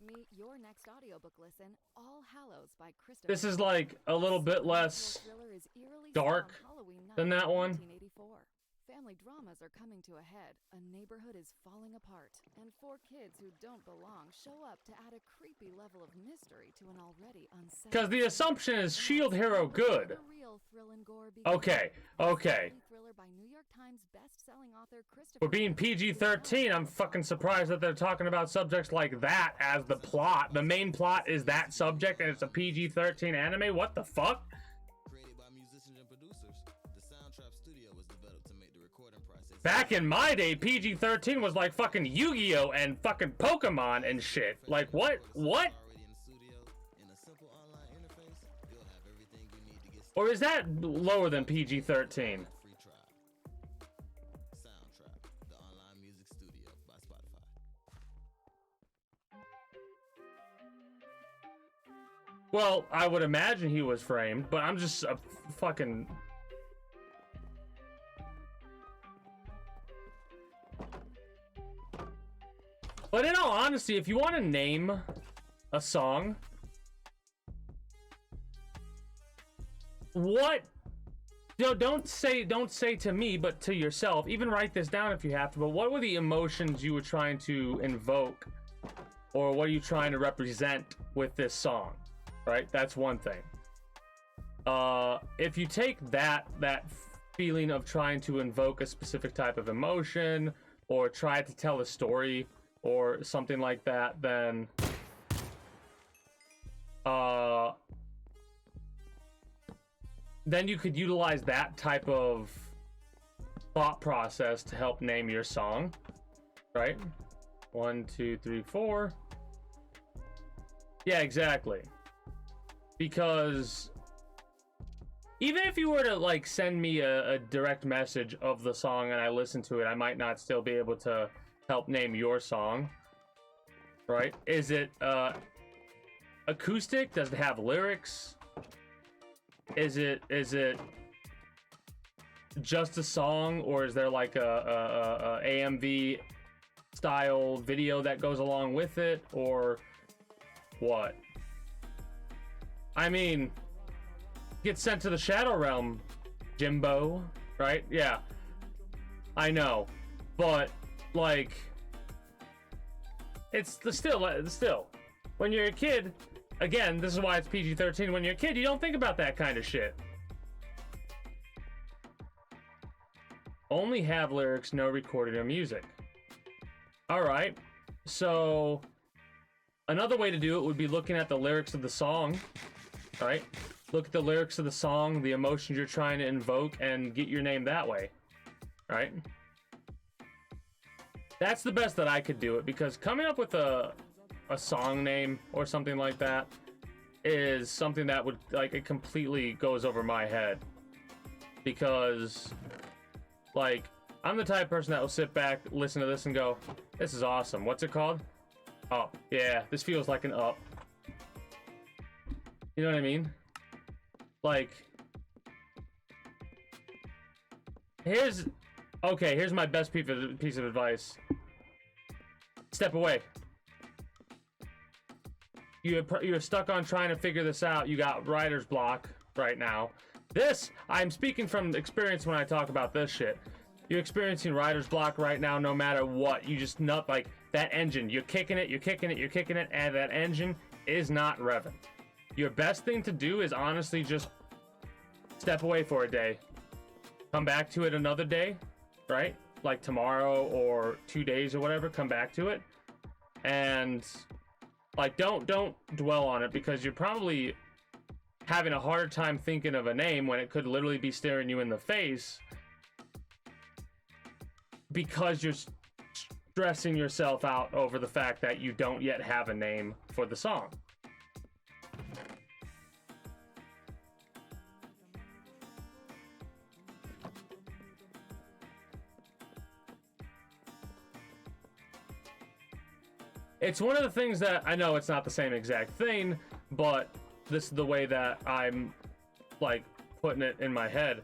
Speaker 9: Meet your next audiobook listen, All Hallows by Christopher.
Speaker 1: This is like a little bit less
Speaker 9: Thriller is eerily
Speaker 1: dark
Speaker 9: set on Halloween night
Speaker 1: than that
Speaker 9: in
Speaker 1: one.
Speaker 9: 1984. Family dramas are coming to a head. A neighborhood is falling apart, and 4 kids who don't belong show up to add a creepy level of mystery to an already unsettling.
Speaker 1: Because the assumption is Shield Hero good.
Speaker 9: A real thrill and gore begins.
Speaker 1: Okay, okay.
Speaker 9: Thriller by New York Times best-selling author Christopher.
Speaker 1: For being PG-13, I'm fucking surprised that they're talking about subjects like that as the plot. The main plot is that subject, and it's a PG-13 anime? What the fuck?
Speaker 2: Created by musicians and producers, the Soundtrap Studio was developed to make the recording process.
Speaker 1: Back in my day, PG-13 was like fucking Yu-Gi-Oh! And fucking Pokemon and shit. Like, what? What?
Speaker 2: Already in the studio, in a simple online interface, you'll have everything you need to get
Speaker 1: Or is that lower than PG-13?
Speaker 2: free trial. Soundtrap, the online music studio by Spotify.
Speaker 1: Well, I would imagine he was framed, but I'm just a fucking... But in all honesty, if you want to name a song, what... Don't say to me, but to yourself. Even write this down if you have to. But what were the emotions you were trying to invoke, or what are you trying to represent with this song? Right, that's one thing. If you take that feeling of trying to invoke a specific type of emotion, or try to tell a story, or something like that, then you could utilize that type of thought process to help name your song, right? 1, 2, 3, 4. Yeah, exactly. Because even if you were to like send me a direct message of the song and I listen to it, I might not still be able to help name your song, right? Is it acoustic? Does it have lyrics? Is it just a song, or is there like a AMV style video that goes along with it, or what? I mean, get sent to the Shadow Realm, Jimbo, right? Yeah, I know, but like, it's still when you're a kid. Again, this is why it's PG-13. When you're a kid, you don't think about that kind of shit. Only have lyrics, no recording or music. All right, so another way to do it would be looking at the lyrics of the song, right? Look at the lyrics of the song, the emotions you're trying to invoke, and get your name that way, right? That's the best that I could do it, because coming up with a song name or something like that is something that would, like, it completely goes over my head, because like, I'm the type of person that will sit back, listen to this and go, this is awesome. What's it called? Up. Yeah, this feels like an up. You know what I mean? Like, here's Okay, here's my best piece of advice. Step away. You're stuck on trying to figure this out. You got writer's block right now. This, I'm speaking from experience when I talk about this shit. You're experiencing writer's block right now no matter what. You just not like that engine. You're kicking it, and that engine is not revving. Your best thing to do is honestly just step away for a day. Come back to it another day, right? Like tomorrow or 2 days or whatever, come back to it. And like don't dwell on it, because you're probably having a harder time thinking of a name when it could literally be staring you in the face, because you're stressing yourself out over the fact that you don't yet have a name for the song. It's one of the things that I know it's not the same exact thing, but this is the way that I'm like putting it in my head.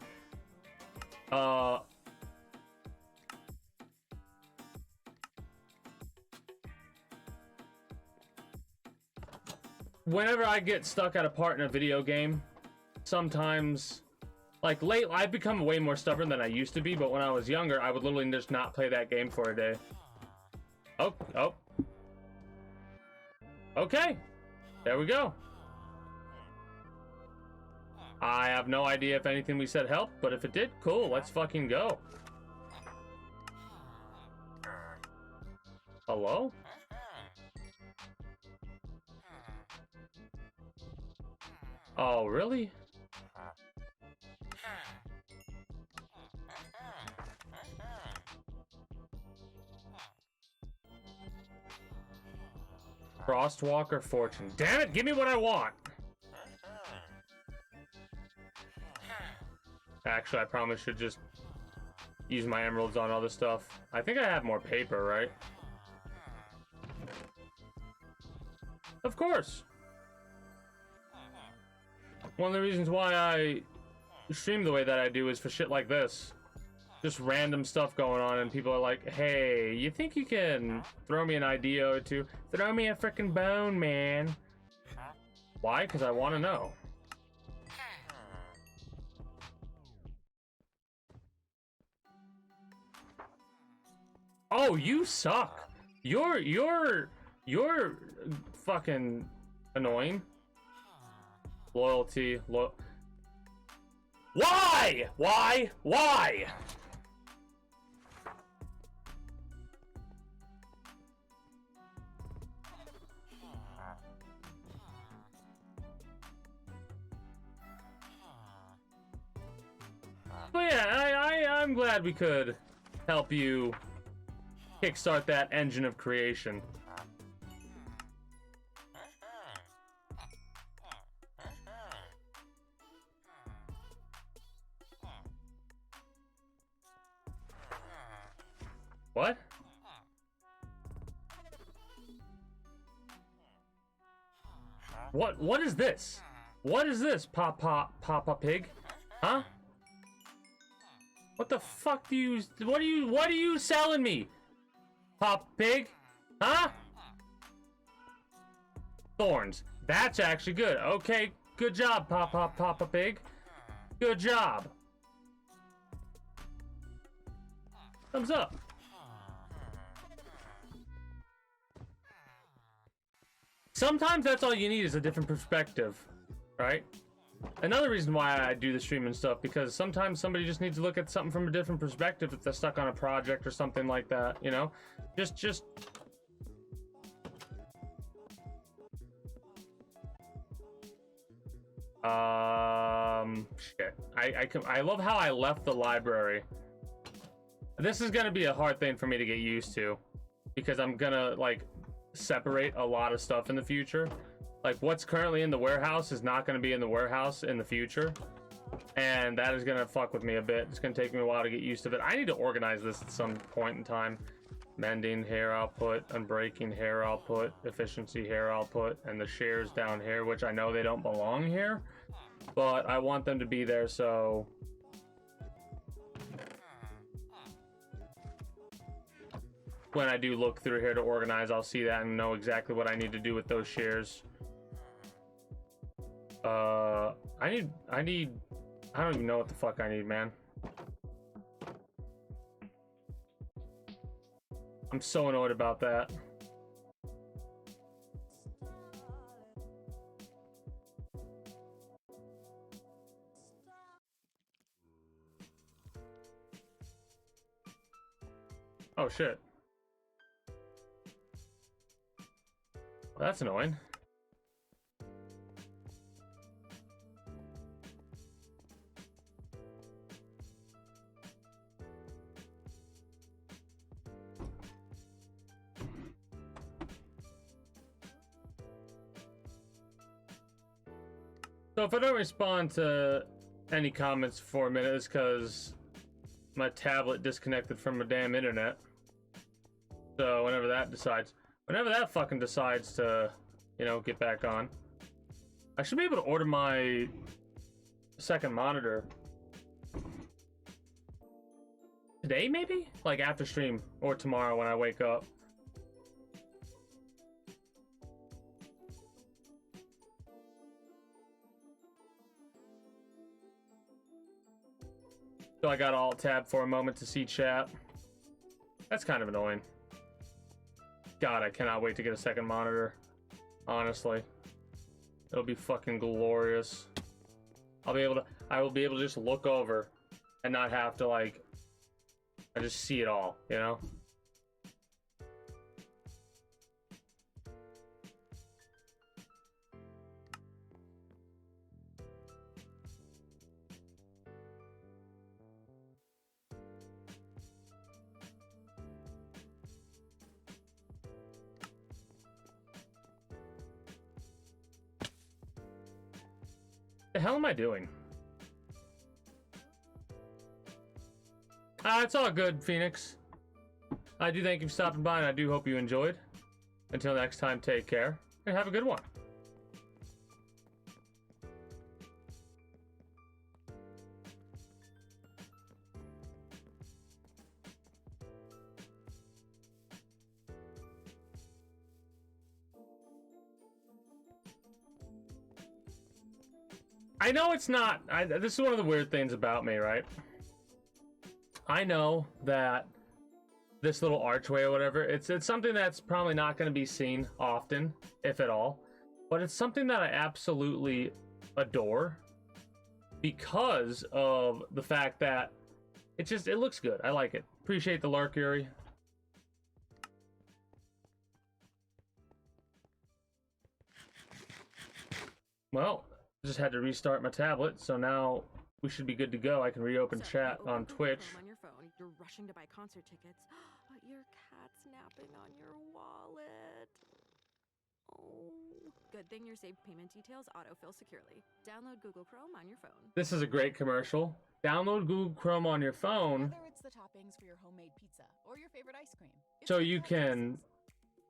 Speaker 1: Whenever I get stuck at a part in a video game, sometimes, like I've become way more stubborn than I used to be, but when I was younger, I would literally just not play that game for a day. Oh. Okay, there we go. I have no idea if anything we said helped, but if it did, cool, let's fucking go. Hello? Oh, really? Frostwalker Fortune. Damn it, give me what I want. Actually, I probably should just use my emeralds on other stuff. I think I have more paper, right? Of course. One of the reasons why I stream the way that I do is for shit like this. Just random stuff going on, and people are like, hey, you think you can throw me an idea or two? Throw me a freaking bone, man. Why? Because I want to know. Oh, you suck. You're fucking annoying. Loyalty. Why? But yeah, I'm glad we could help you kickstart that engine of creation. What? What is this? What is this, Papa Pig? Huh? What the fuck do you, what are you selling me? Pop Pig? Huh? Thorns. That's actually good. Okay, good job, Papa Pig. Good job. Thumbs up. Sometimes that's all you need is a different perspective, right? Another reason why I do the stream and stuff, because sometimes somebody just needs to look at something from a different perspective if they're stuck on a project or something like that, you know? Just shit. I love how I left the library. This is gonna be a hard thing for me to get used to, because I'm gonna like separate a lot of stuff in the future. Like what's currently in the warehouse is not going to be in the warehouse in the future, and that is going to fuck with me a bit. It's going to take me a while to get used to it. I need to organize this at some point in time. Mending hair output, unbreaking hair output, efficiency hair output, and the shares down here, which I know they don't belong here, but I want them to be there. So when I do look through here to organize, I'll see that and know exactly what I need to do with those shares. I don't even know what the fuck I need, man. I'm so annoyed about that. Oh shit. Well, that's annoying. So if I don't respond to any comments for a minute, it's because my tablet disconnected from my damn internet. So whenever that fucking decides to, you know, get back on, I should be able to order my second monitor today, maybe? Like after stream or tomorrow when I wake up. So I got alt tab for a moment to see chat. That's kind of annoying. God, I cannot wait to get a second monitor. Honestly. It'll be fucking glorious. I will be able to just look over and not have to, like, I just see it all, you know? The hell am I doing? It's all good, Phoenix. I do thank you for stopping by, and I do hope you enjoyed. Until next time, take care, and have a good one. I know it's not. This is one of the weird things about me, right? I know that this little archway or whatever, it's something that's probably not going to be seen often, if at all. But it's something that I absolutely adore because of the fact that it looks good. I like it. Appreciate the lurk, Yuri. Well, just had to restart my tablet, so now we should be good to go. I can reopen chat on Twitch.
Speaker 10: On your phone, you're rushing to buy concert tickets, but your cat's napping on your wallet. Oh, good thing your saved payment details autofill securely. Download Google Chrome on your phone.
Speaker 1: This is a great commercial. Download Google Chrome on your phone.
Speaker 4: Whether it's the toppings for your homemade pizza or your favorite ice cream, it's
Speaker 1: So
Speaker 4: good
Speaker 1: you
Speaker 4: to have
Speaker 1: can
Speaker 4: choices.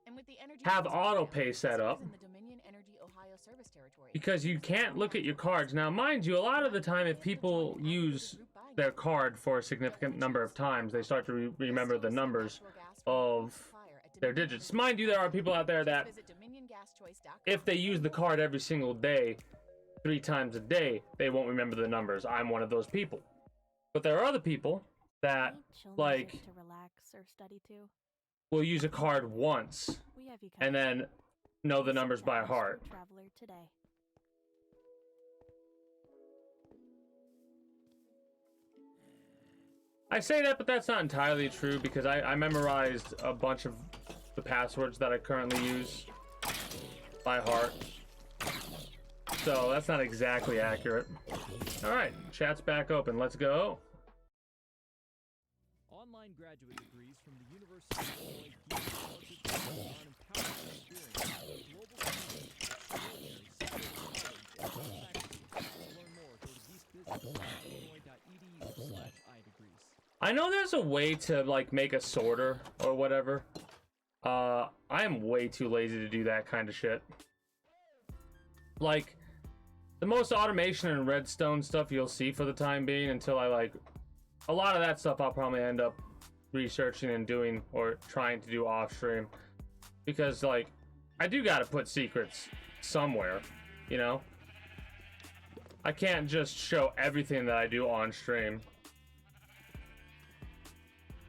Speaker 4: And with the Energy
Speaker 1: have
Speaker 4: Choice
Speaker 1: auto
Speaker 4: program,
Speaker 1: pay set up.
Speaker 4: customers in the Dominion Energy Ohio service territory
Speaker 1: Because you
Speaker 4: can choose their
Speaker 1: can't
Speaker 4: own
Speaker 1: look at your
Speaker 4: options.
Speaker 1: cards. Now, mind you, a lot of the time, if people use their card for a significant number of times, they start to remember the numbers of their digits. Mind you, there are people out there that, if they use the card every single day, 3 times a day, they won't remember the numbers. I'm one of those people. But there are other people that, like,
Speaker 5: to relax or study too.
Speaker 1: will use a card once
Speaker 5: We have you
Speaker 1: and then know the numbers by heart.
Speaker 5: Traveler today.
Speaker 1: I say that, but that's not entirely true because I memorized a bunch of the passwords that I currently use by heart. So that's not exactly accurate. Alright, chat's back open. Let's go.
Speaker 11: Online graduate degrees from the University of Illinois Geek Scholarships on empowering experience, global community, To learn more, go to geekbusiness.illinois.edu/idegrees.
Speaker 1: I know there's a way to, like, make a sorter or whatever. I am way too lazy to do that kind of shit. Like, the most automation and redstone stuff you'll see for the time being until I, like, a lot of that stuff I'll probably end up researching and doing or trying to do off stream, because like I do got to put secrets somewhere, you know. I can't just show everything that I do on stream.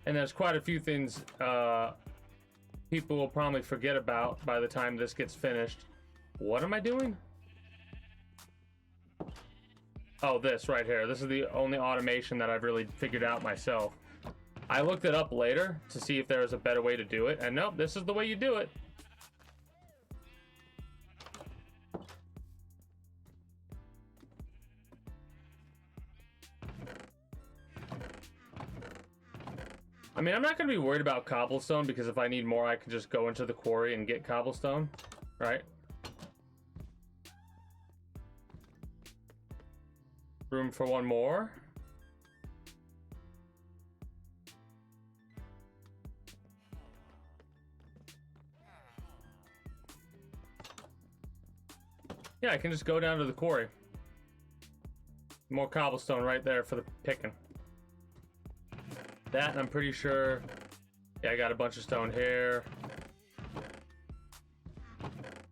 Speaker 1: And there's quite a few things people will probably forget about by the time this gets finished. What am I doing? Oh, this right here. This is the only automation that I've really figured out myself. I looked it up later to see if there was a better way to do it, and nope, this is the way you do it. I mean, I'm not going to be worried about cobblestone, because if I need more, I can just go into the quarry and get cobblestone, right? Room for one more. Yeah, I can just go down to the quarry. More cobblestone right there for the picking. That, and I'm pretty sure, yeah, I got a bunch of stone here.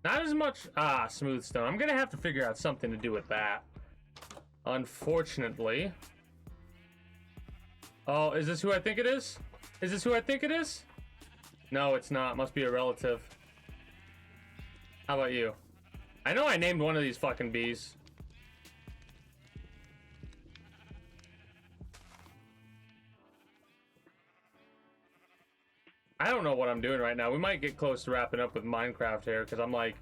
Speaker 1: Not as much, smooth stone. I'm gonna have to figure out something to do with that, unfortunately. Oh, is this who I think it is? Is this who I think it is? No, it's not. Must be a relative. How about you? I know I named one of these fucking bees. I don't know what I'm doing right now. We might get close to wrapping up with Minecraft here, because I'm like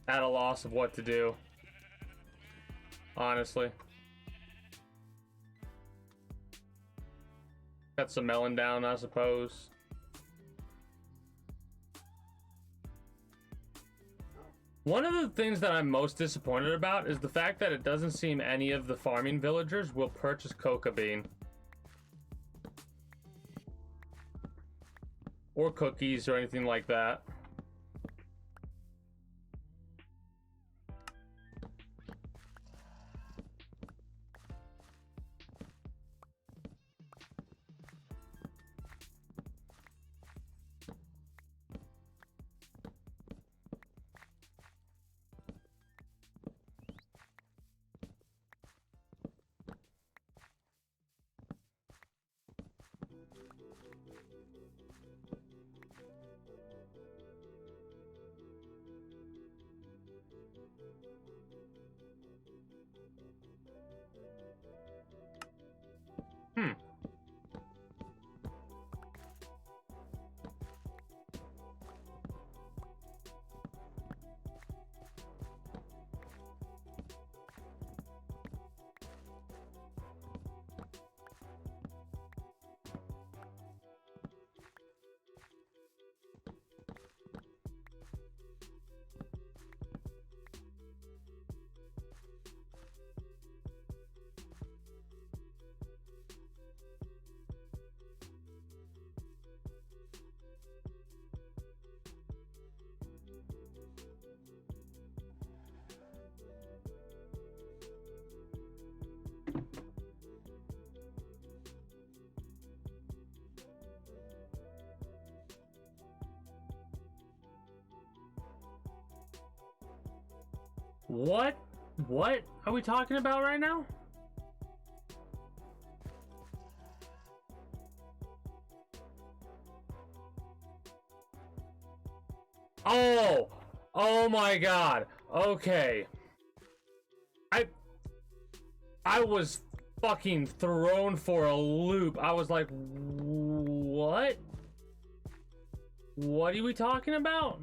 Speaker 1: at a loss of what to do, honestly. Got some melon down, I suppose. One of the things that I'm most disappointed about is the fact that it doesn't seem any of the farming villagers will purchase coca bean or cookies or anything like that. What are we talking about right now? Oh my god. Okay. I was fucking thrown for a loop. I was like, what? What are we talking about?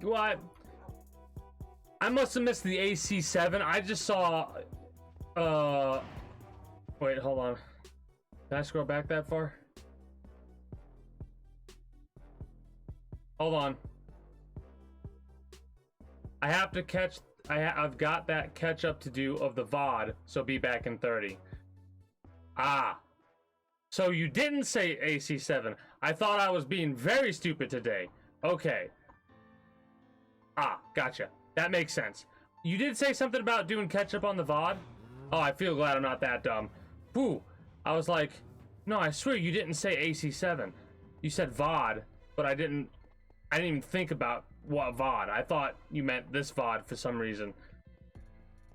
Speaker 1: What? I must have missed the AC7. I just saw wait, hold on. Can I scroll back that far? Hold on. I have to catch. I've got that catch up to do of the VOD, so be back in 30. Ah. So you didn't say AC7. I thought I was being very stupid today. Okay. Ah, gotcha. That makes sense. You did say something about doing catch up on the VOD? Oh, I feel glad I'm not that dumb. Whew. I was like, no, I swear you didn't say AC7. You said VOD, but I didn't even think about what VOD. I thought you meant this VOD for some reason.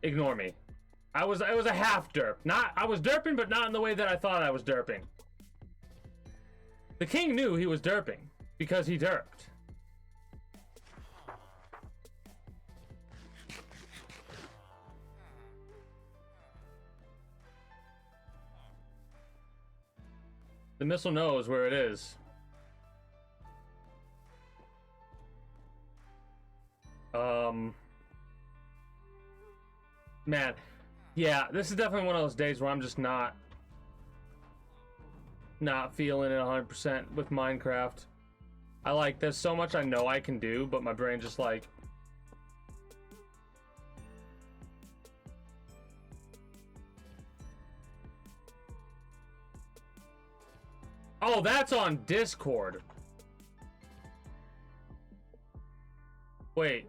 Speaker 1: Ignore me. It was a half derp. I was derping, but not in the way that I thought I was derping. The king knew he was derping because he derped. The missile knows where it is. Man, yeah, this is definitely one of those days where I'm just not feeling it 100% with Minecraft. There's so much I know I can do, but my brain just like... Oh, that's on Discord. Wait.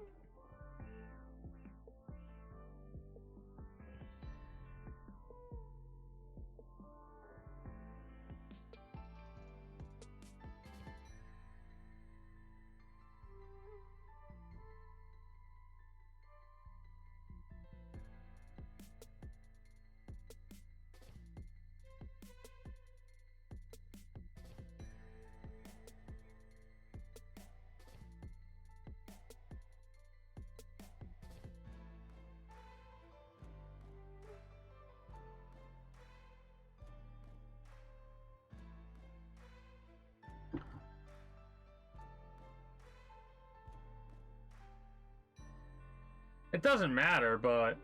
Speaker 1: It doesn't matter, but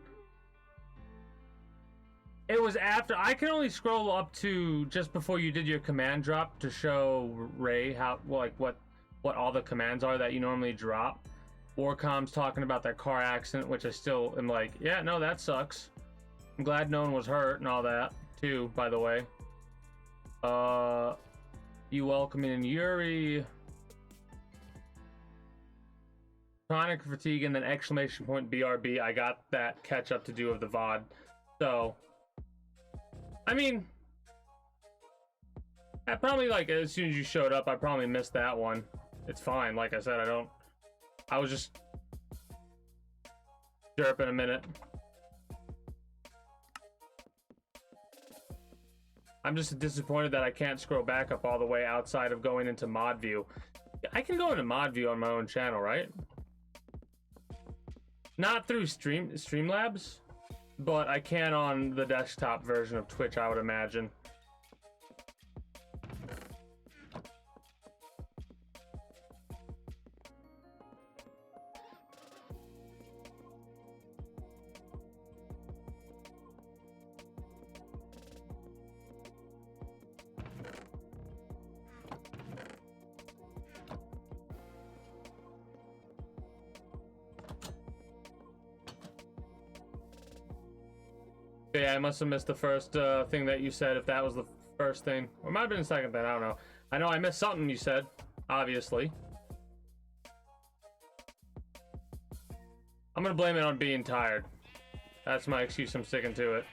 Speaker 1: it was after. I can only scroll up to just before you did your command drop to show Ray how what all the commands are that you normally drop. Warcom's talking about that car accident, which I still am like, yeah, no, that sucks. I'm glad no one was hurt and all that too, by the way. You welcoming in Yuri. Chronic fatigue and then exclamation point BRB. I got that catch up to do of the VOD. So, I mean, I probably as soon as you showed up, I probably missed that one. It's fine. Like I said, I was just derping a minute. I'm just disappointed that I can't scroll back up all the way outside of going into mod view. I can go into mod view on my own channel, right? Not through Streamlabs, but I can on the desktop version of Twitch, I would imagine. Yeah, I must have missed the first thing that you said, if that was the first thing. Or it might have been the second thing, I don't know. I know I missed something you said, obviously. I'm gonna blame it on being tired. That's my excuse, I'm sticking to it.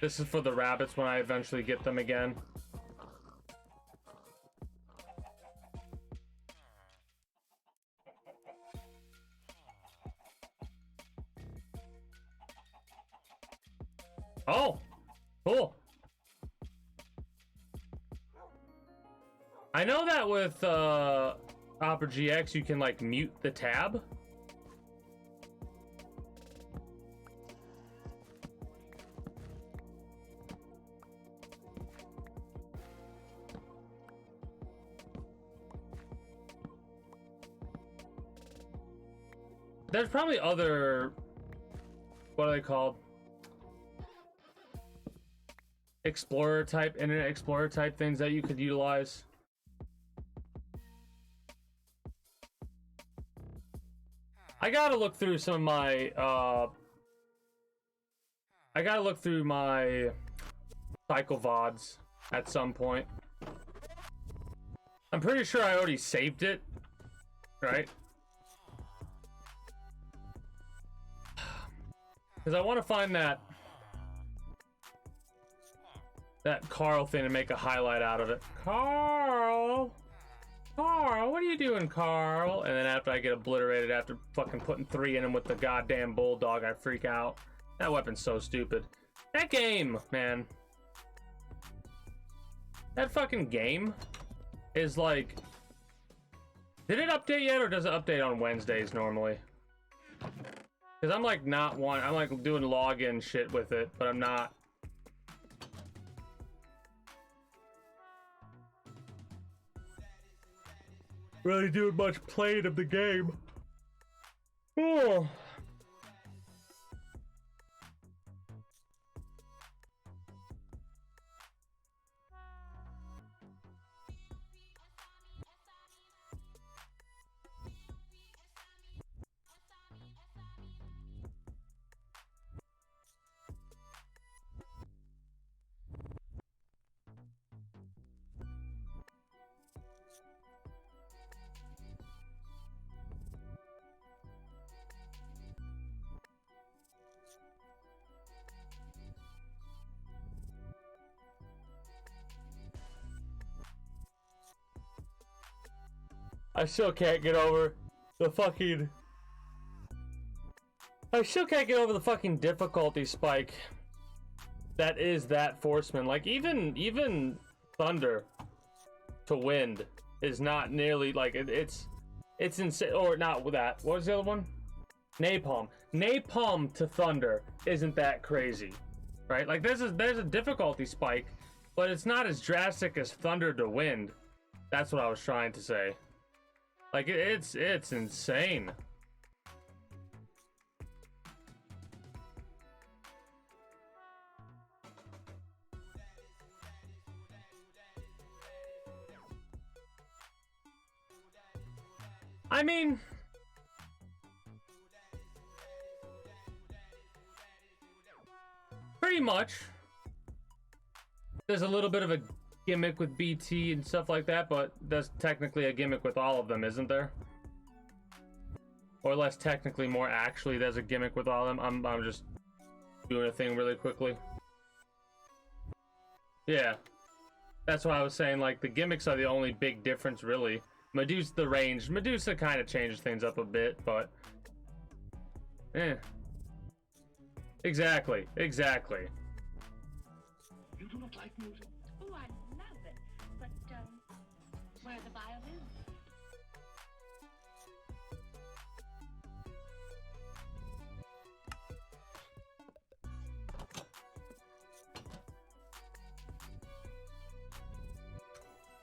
Speaker 1: This is for the rabbits when I eventually get them again. Oh, cool. I know that with Opera GX you can mute the tab. There's probably other, what are they called? Explorer type, Internet Explorer type things that you could utilize. I gotta look through some of my I gotta look through my cycle VODs at some point. I'm pretty sure I already saved it, right? Because I want to find that Carl thing and make a highlight out of it. Carl, what are you doing, Carl? And then after I get obliterated after fucking putting 3 in him with the goddamn bulldog, I freak out. That weapon's so stupid. That game, man. That fucking game is like... Did it update yet, or does it update on Wednesdays normally? Because I'm like I'm like doing login shit with it, but I'm not. Really doing much playing of the game. Oh. I still can't get over the fucking... I still can't get over the fucking difficulty spike that is that Forceman. Like, even Thunder to Wind is not nearly, like, it's insane. Or not with that. What was the other one? Napalm. Napalm to Thunder isn't that crazy, right? Like, there's a difficulty spike, but it's not as drastic as Thunder to Wind. That's what I was trying to say. Like, it's insane. I mean, pretty much. There's a little bit of a gimmick with BT and stuff like that, but that's technically a gimmick with all of them, isn't there? Or less technically, more actually, there's a gimmick with all of them. I'm just doing a thing really quickly. Yeah, that's why I was saying, like, the gimmicks are the only big difference, really. Medusa, the range, Medusa kind of changed things up a bit, but exactly.
Speaker 12: You do not like music?
Speaker 13: Oh, I love it. But, where are the violins?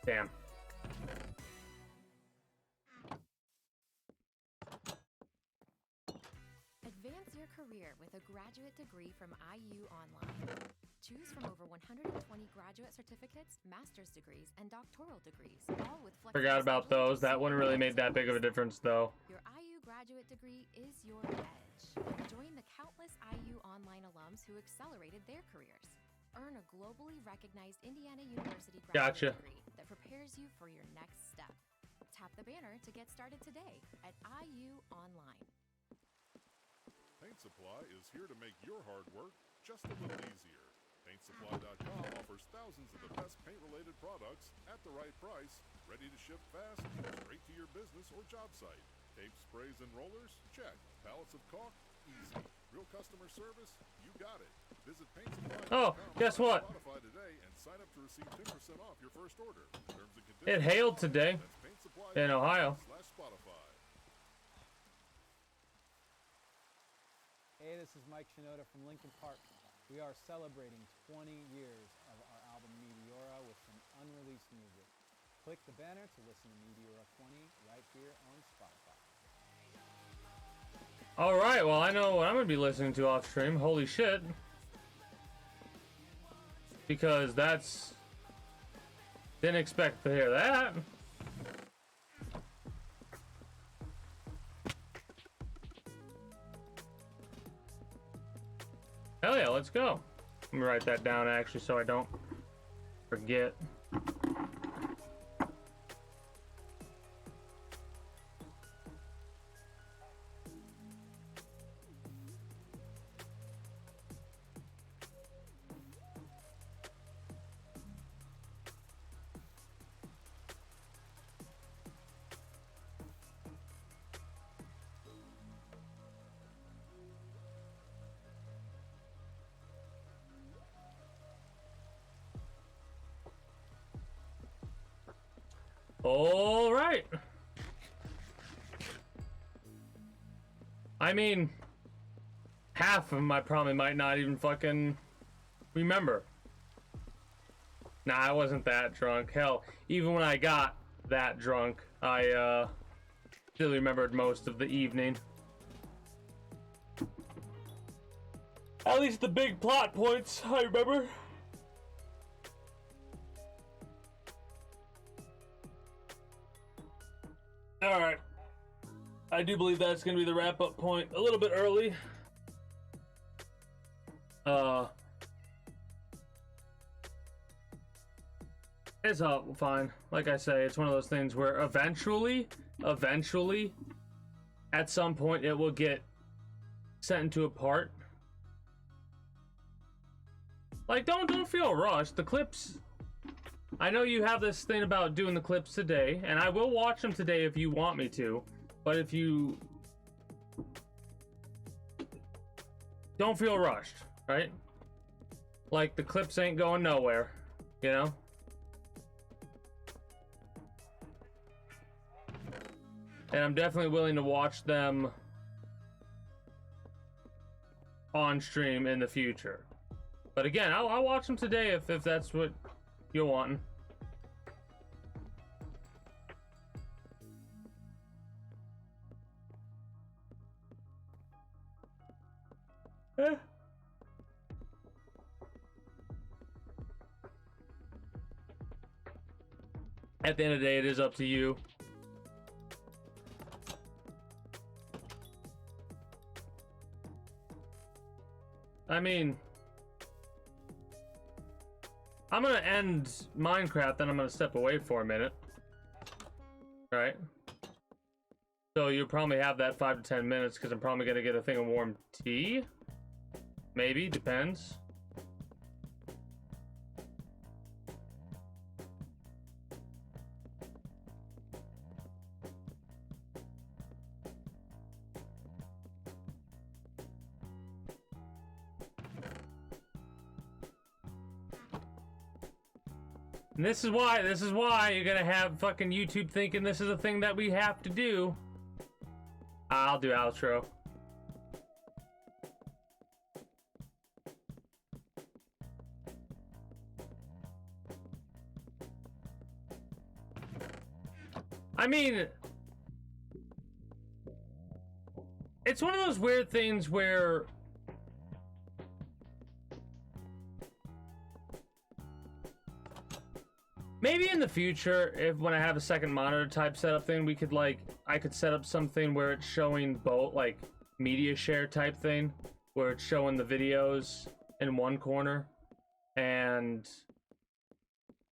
Speaker 1: Damn.
Speaker 14: Advance your career with a graduate degree from IU Online. Choose from over 120 graduate certificates, master's degrees, and doctoral degrees, all with flexible.
Speaker 1: Forgot about those. That wouldn't really make that big of a difference, though.
Speaker 14: Your IU graduate degree is your edge. Join the countless IU Online alums who accelerated their careers. Earn a globally recognized Indiana University graduate degree that prepares you for your next step. Tap the banner to get started today at IU Online.
Speaker 15: Paint Supply is here to make your hard work just a little easier. PaintSupply.com offers thousands of the best paint-related products at the right price, ready to ship fast, straight to your business or job site. Tape, sprays, and rollers? Check. Pallets of caulk? Easy. Real customer service? You got it. Visit PaintSupply.com.
Speaker 1: Oh, guess what?
Speaker 15: Spotify today and sign up to receive 10% off your first order. Terms and conditions.
Speaker 1: It hailed today in Ohio.
Speaker 15: /Spotify.
Speaker 11: Hey, this is Mike Shinoda from Linkin Park. We are celebrating 20 years of our album Meteora with some unreleased music. Click the banner to listen to Meteora 20 right here on Spotify.
Speaker 1: Alright, well, I know what I'm going to be listening to off stream. Holy shit. because that's... Didn't expect to hear that. Hell yeah, let's go. Let me write that down actually so I don't forget. All right. I mean, half of them I probably might not even fucking remember. Nah, I wasn't that drunk. Hell, even when I got that drunk, I still remembered most of the evening. At least the big plot points, I remember. Alright. I do believe that's going to be the wrap-up point. A little bit early. It's all fine. Like I say, it's one of those things where eventually, at some point, it will get sent into a part. Like, don't feel rushed. The clips... I know you have this thing about doing the clips today, and I will watch them today if you want me to, but if you don't feel rushed, right? Like, the clips ain't going nowhere, you know? And I'm definitely willing to watch them on stream in the future. But again, I'll watch them today if that's what you're wanting. At the end of the day, it is up to you. I mean, I'm gonna end Minecraft, then I'm gonna step away for a minute. Alright. So you'll probably have that 5 to 10 minutes because I'm probably gonna get a thing of warm tea. Maybe, depends. And this is why you're gonna have fucking YouTube thinking this is a thing that we have to do. I'll do outro. I mean, it's one of those weird things where maybe in the future, if when I have a second monitor type setup thing, we could I could set up something where it's showing both, like media share type thing, where it's showing the videos in one corner, and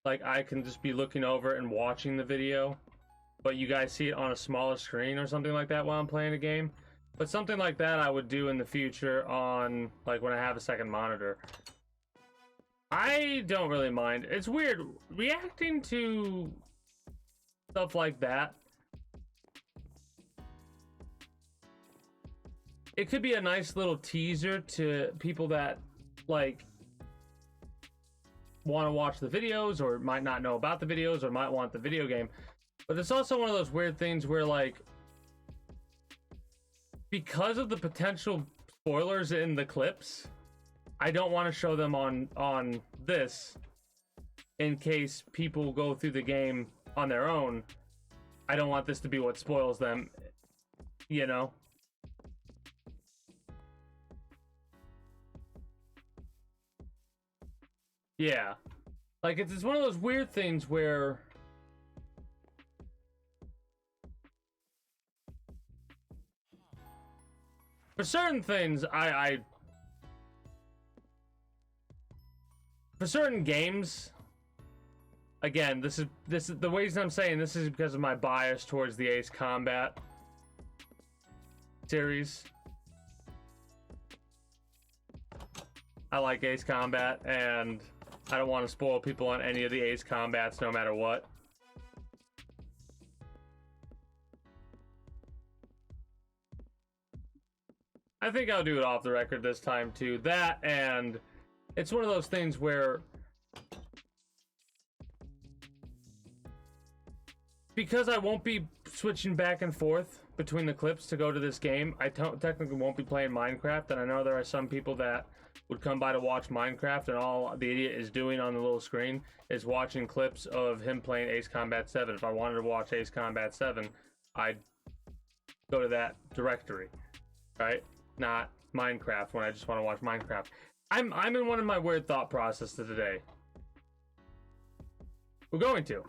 Speaker 1: like I can just be looking over and watching the video, but you guys see it on a smaller screen or something like that while I'm playing a game. But something like that I would do in the future on, like, when I have a second monitor. I don't really mind. It's weird reacting to stuff like that. It could be a nice little teaser to people that like want to watch the videos or might not know about the videos or might want the video game. But it's also one of those weird things where, like, because of the potential spoilers in the clips, I don't want to show them on this in case people go through the game on their own. I don't want this to be what spoils them, you know? Yeah. Like, it's one of those weird things where... For certain things, for certain games, again, this is the reason I'm saying this is because of my bias towards the Ace Combat series. I like Ace Combat, and I don't want to spoil people on any of the Ace Combats, no matter what. I think I'll do it off the record this time too. That, and it's one of those things where, because I won't be switching back and forth between the clips to go to this game, I technically won't be playing Minecraft, and I know there are some people that would come by to watch Minecraft, and all the idiot is doing on the little screen is watching clips of him playing Ace Combat 7. If I wanted to watch Ace Combat 7, I'd go to that directory, right? Not Minecraft when I just want to watch Minecraft. I'm in one of my weird thought processes today. We're going to,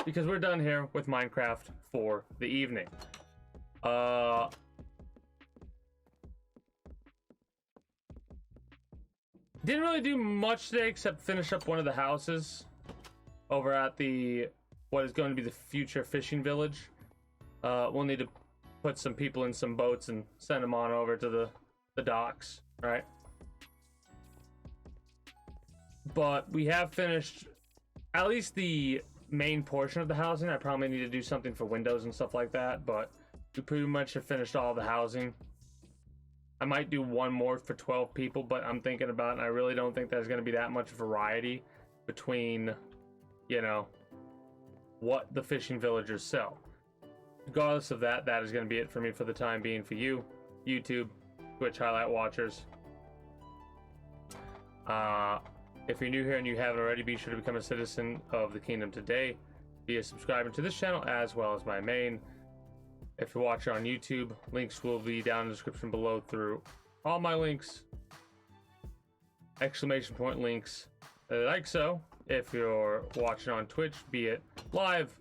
Speaker 1: because we're done here with Minecraft for the evening. Didn't really do much today except finish up one of the houses over at the what is going to be the future fishing village. We'll need to put some people in some boats and send them on over to the docks, right? But we have finished at least the main portion of the housing. I probably need to do something for windows and stuff like that, but we pretty much have finished all the housing. I might do one more for 12 people, but I'm thinking about it, and I really don't think there's going to be that much variety between, you know, what the fishing villagers sell. Regardless of that, that is going to be it for me for the time being. For you, YouTube, Twitch highlight watchers. If you're new here and you haven't already, be sure to become a citizen of the kingdom today via subscribing to this channel as well as my main. If you're watching on YouTube, links will be down in the description below through all my links. Exclamation point links like so. If you're watching on Twitch, be it live,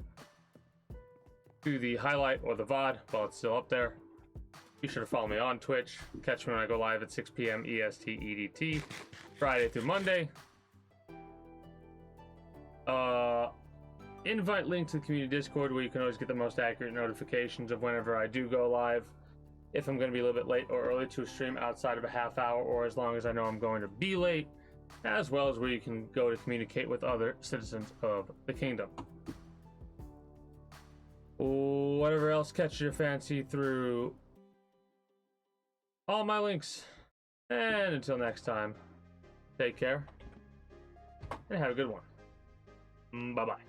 Speaker 1: through the highlight or the VOD while it's still up there. Be sure to follow me on Twitch. Catch me when I go live at 6 p.m. EST EDT, Friday through Monday. Invite link to the community Discord where you can always get the most accurate notifications of whenever I do go live. If I'm going to be a little bit late or early to a stream outside of a half hour, or as long as I know I'm going to be late, as well as where you can go to communicate with other citizens of the kingdom. Whatever else catches your fancy through all my links. And until next time, take care and have a good one. Bye-bye.